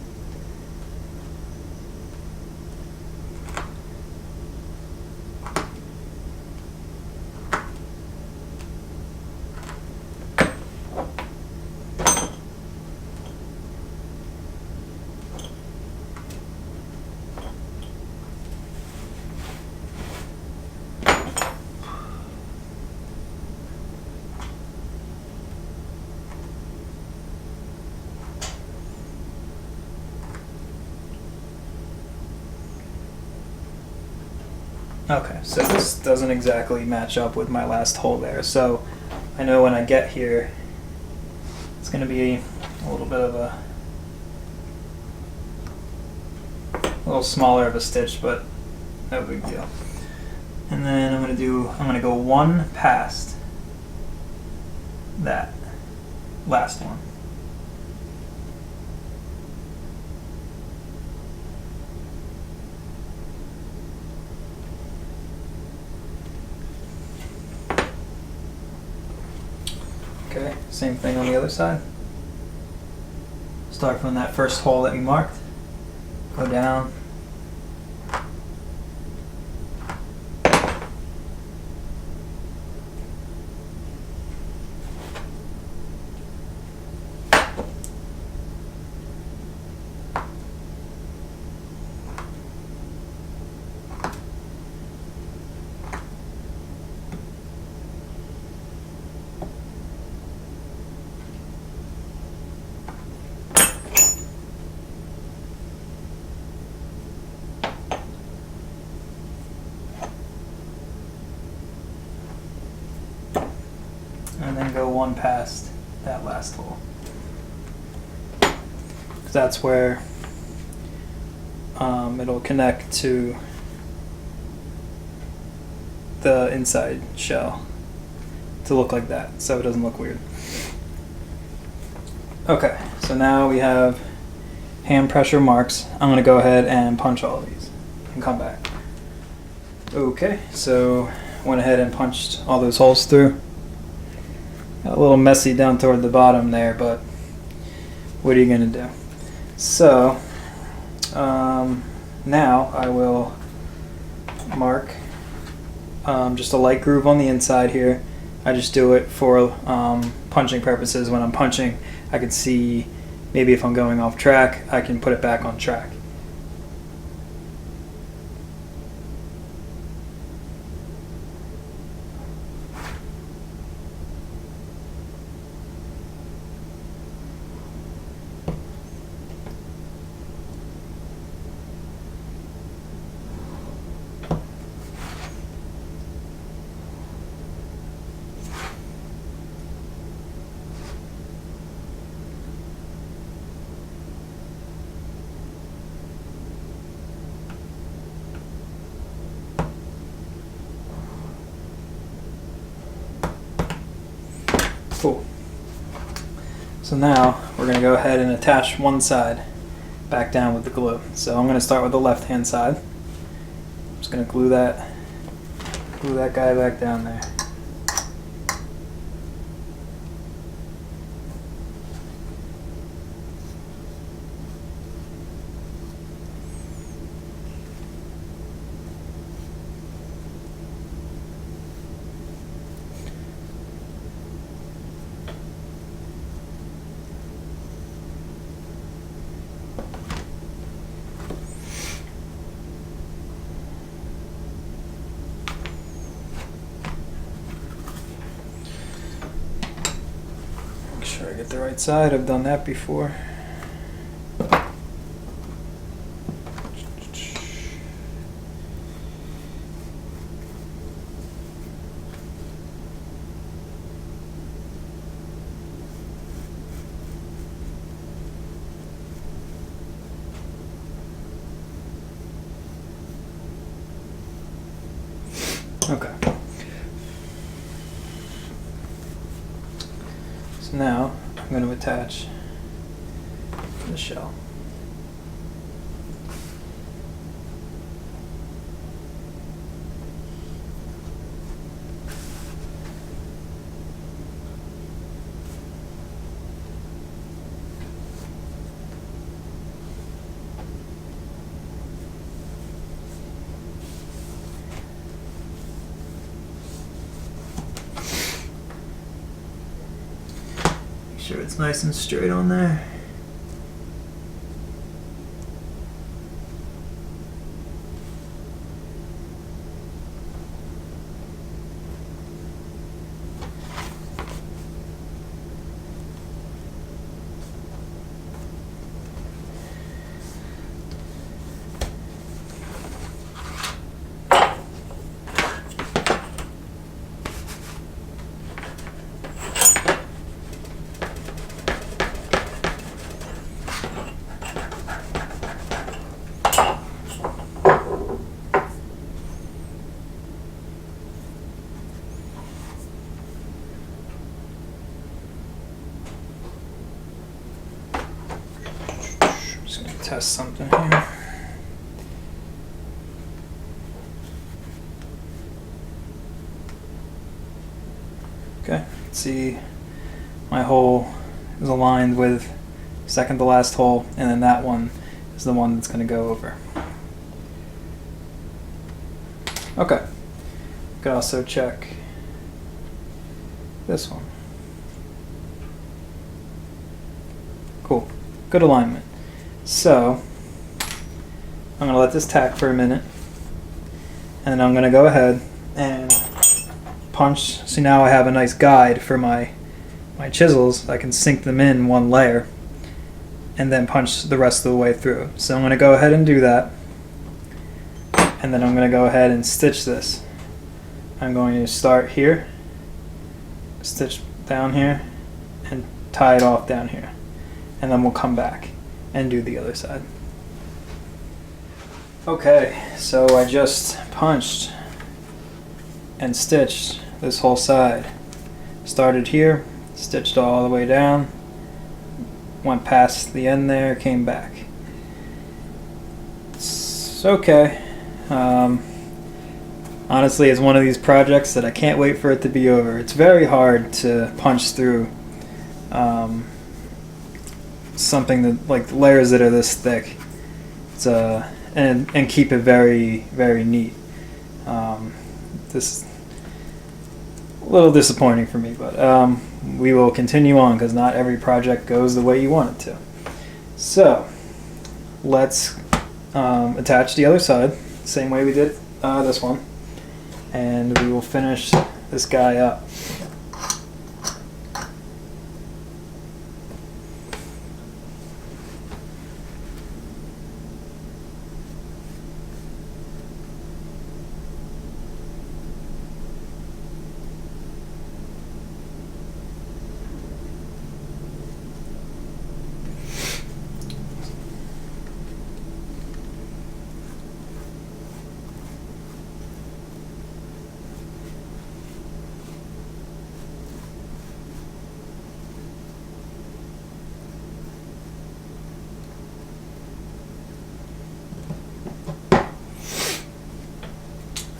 Okay, so this doesn't exactly match up with my last hole there, so I know when I get here it's going to be a little bit of a little smaller of a stitch, but no big deal. And then I'm going to go one past that last one. Okay, same thing on the other side. Start from that first hole that we marked, go down, and then go one past that last hole. 'Cause that's where it'll connect to the inside shell to look like that, so it doesn't look weird. Okay, so now we have hand pressure marks. I'm going to go ahead and punch all of these and come back. Okay, so went ahead and punched all those holes through. Got a little messy down toward the bottom there, but what are you going to do? So now I will mark just a light groove on the inside here. I just do it for punching purposes. When I'm punching, I can see maybe if I'm going off track, I can put it back on track. Cool. So now we're going to go ahead and attach one side back down with the glue. So I'm going to start with the left hand side. I'm just going to glue that guy back down there. the right side. I've done that before. Okay. So now I'm going to attach the shell. Make sure it's nice and straight on there. Just gonna test something here. Okay, see my hole is aligned with second to last hole, and then that one is the one that's going to go over. Okay, you can also check this one. Cool, good alignment. So I'm going to let this tack for a minute, and then I'm going to go ahead and punch. So now I have a nice guide for my chisels. I can sink them in one layer and then punch the rest of the way through. So I'm going to go ahead and do that, and then I'm going to go ahead and stitch this. I'm going to start here, stitch down here, and tie it off down here, and then we'll come back and do the other side. Okay, so I just punched and stitched this whole side. Started here, stitched all the way down, went past the end there, came back. It's okay. Honestly, it's one of these projects that I can't wait for it to be over. It's very hard to punch through something that, like, layers that are this thick. It's and keep it very, very neat. This is a little disappointing for me, but we will continue on because not every project goes the way you want it to. So let's attach the other side, same way we did this one, and we will finish this guy up.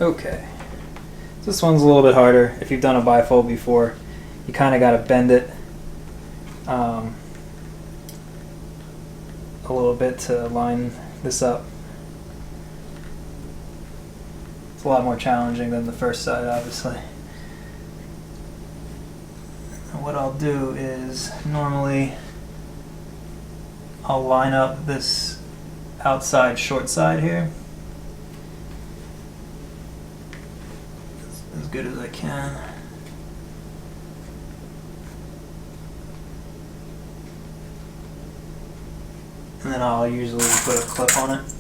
Okay, so this one's a little bit harder. If you've done a bifold before, you kind of got to bend it a little bit to line this up. It's a lot more challenging than the first side, obviously. And what I'll do is, normally I'll line up this outside short side here as good as I can. and then I'll usually put a clip on it.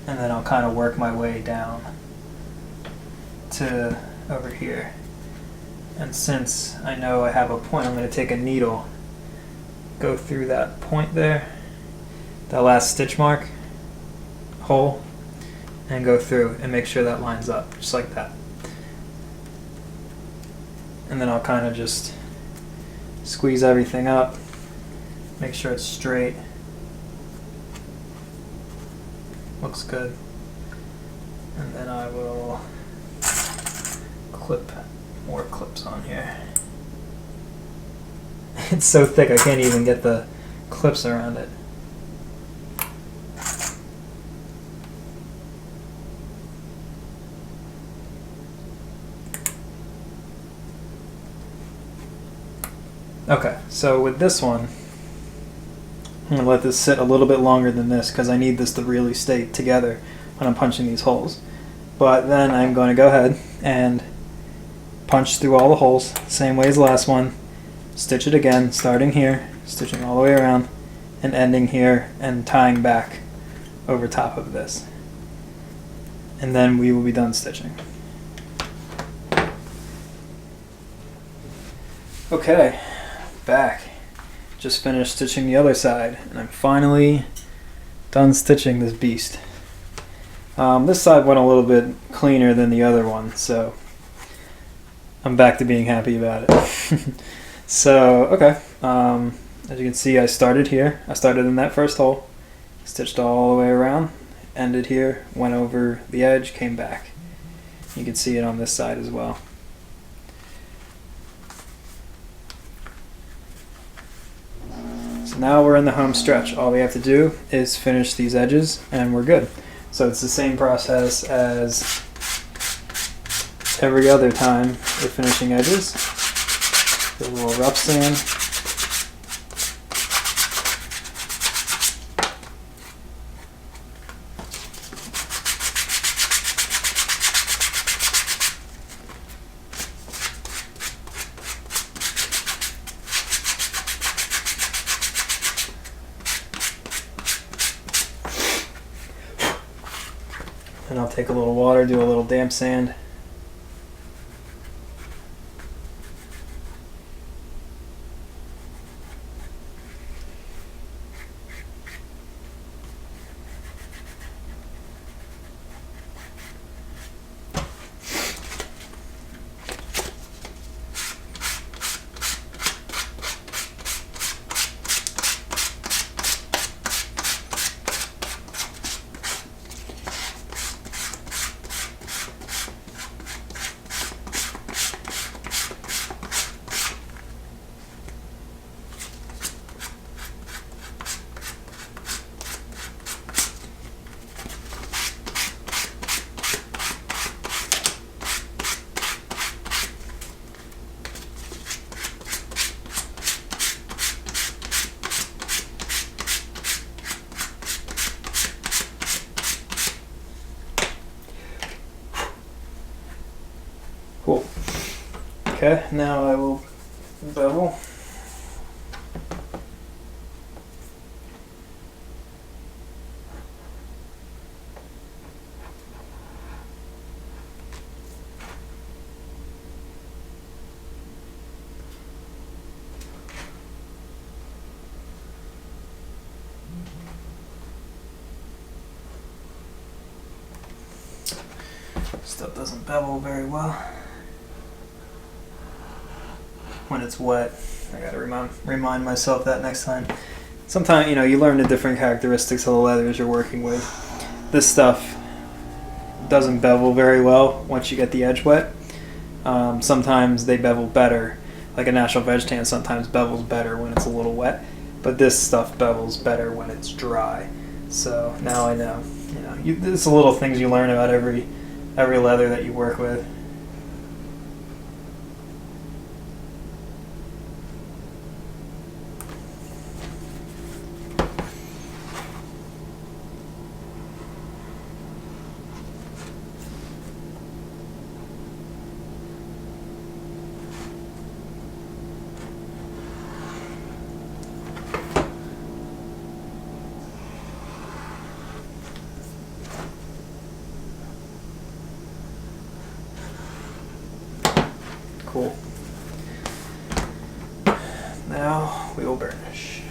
And then I'll kind of work my way down to over here. And since I know I have a point, I'm going to take a needle, go through that point there, that last stitch mark, hole, and go through and make sure that lines up, just like that. And then I'll kind of just squeeze everything up, make sure it's straight. Looks good. And then I will clip more clips on here. It's so thick I can't even get the clips around it. Okay, so with this one, I'm going to let this sit a little bit longer than this because I need this to really stay together when I'm punching these holes. But then I'm going to go ahead and punch through all the holes, same way as the last one, stitch it again, starting here, stitching all the way around, and ending here and tying back over top of this. And then we will be done stitching. Okay, back. Just finished stitching the other side, and I'm finally done stitching this beast. This side went a little bit cleaner than the other one, so I'm back to being happy about it. So, okay, as you can see, I started here. I started in that first hole, stitched all the way around, ended here, went over the edge, came back. You can see it on this side as well. So now we're in the home stretch. All we have to do is finish these edges and we're good. So it's the same process as every other time we're finishing edges. A little rough sand. And I'll take a little water, do a little damp sand. Cool. Okay, now I will bevel. Stuff doesn't bevel very well when it's wet. I gotta remind myself that next time. Sometimes, you know, you learn the different characteristics of the leathers you're working with. This stuff doesn't bevel very well once you get the edge wet. Sometimes they bevel better. Like a natural veg tan sometimes bevels better when it's a little wet, but this stuff bevels better when it's dry. So now I know. You know, it's the little things you learn about every leather that you work with. Cool. Now we will burnish.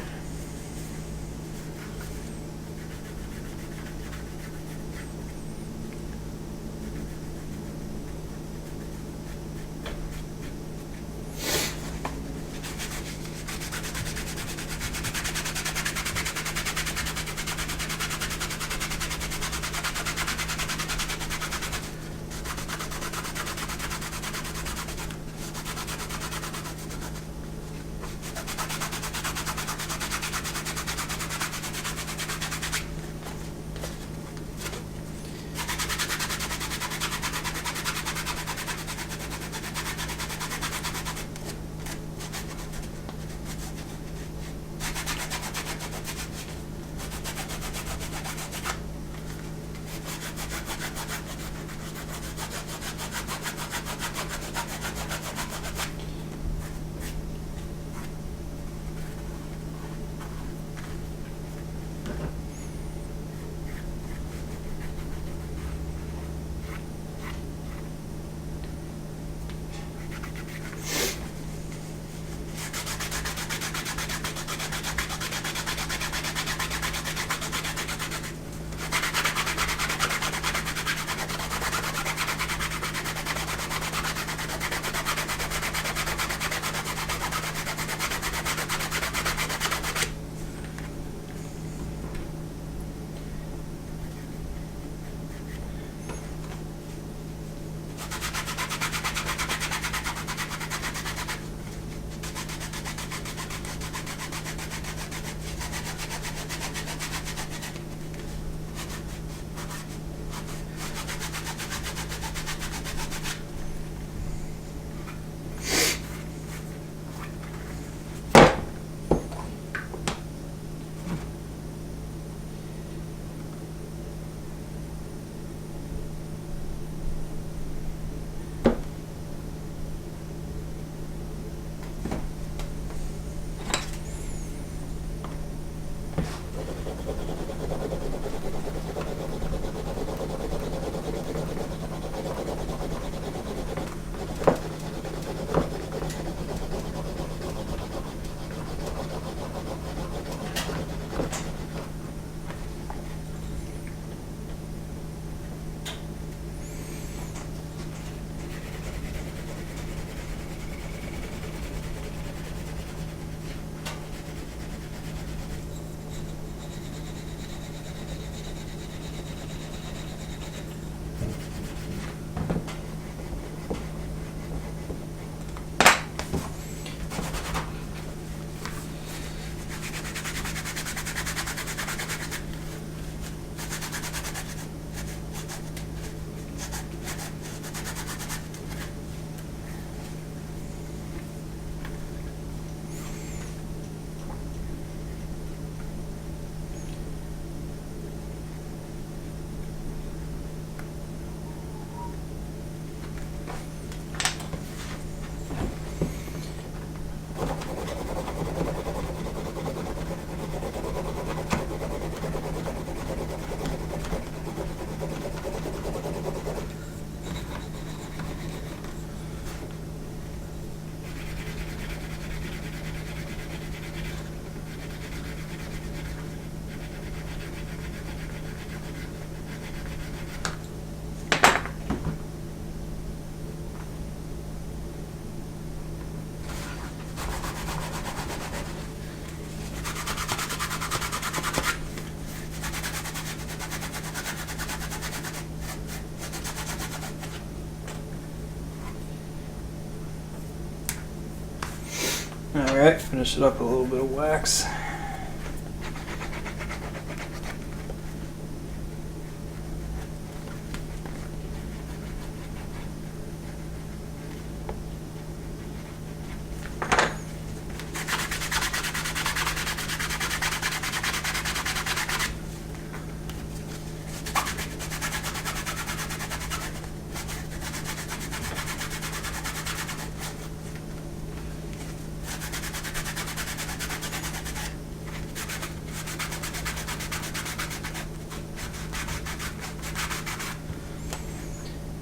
Alright, finish it up with a little bit of wax.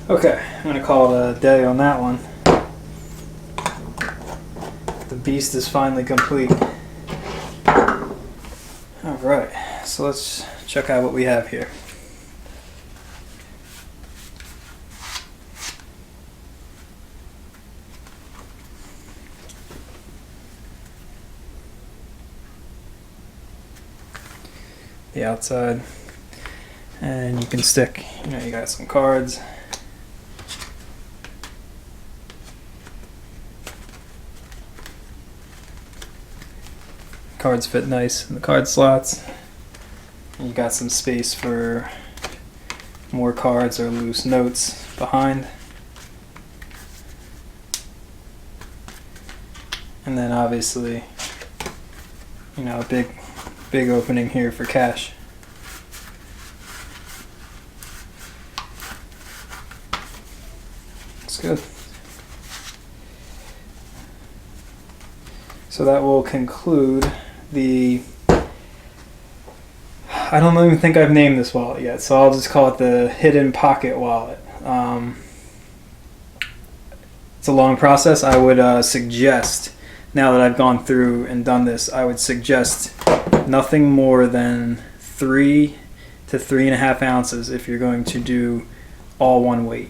Okay, I'm going to call it a day on that one. The beast is finally complete. Alright, so let's check out what we have here. The outside, and you can stick, you got some cards. Cards fit nice in the card slots. And you got some space for more cards or loose notes behind. And then obviously, a big opening here for cash. It's good. So that will conclude the, I don't even think I've named this wallet yet, so I'll just call it the Hidden Pocket Wallet. It's a long process. I would suggest, now that I've gone through and done this, I would suggest nothing more than 3 to 3.5 ounces if you're going to do all one weight.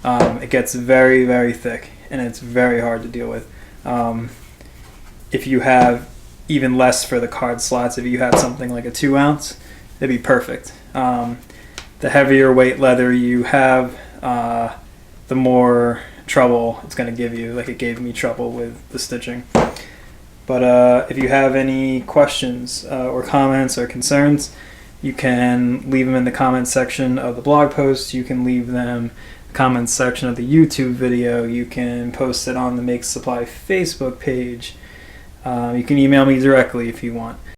It gets very, very thick, and it's very hard to deal with. If you have even less for the card slots, if you have something like a 2 ounce, it'd be perfect. The heavier weight leather you have, the more trouble it's going to give you, like it gave me trouble with the stitching. But if you have any questions or comments or concerns, you can leave them in the comments section of the blog post. You can leave them in the comments section of the YouTube video. You can post it on the Make Supply Facebook page. You can email me directly if you want.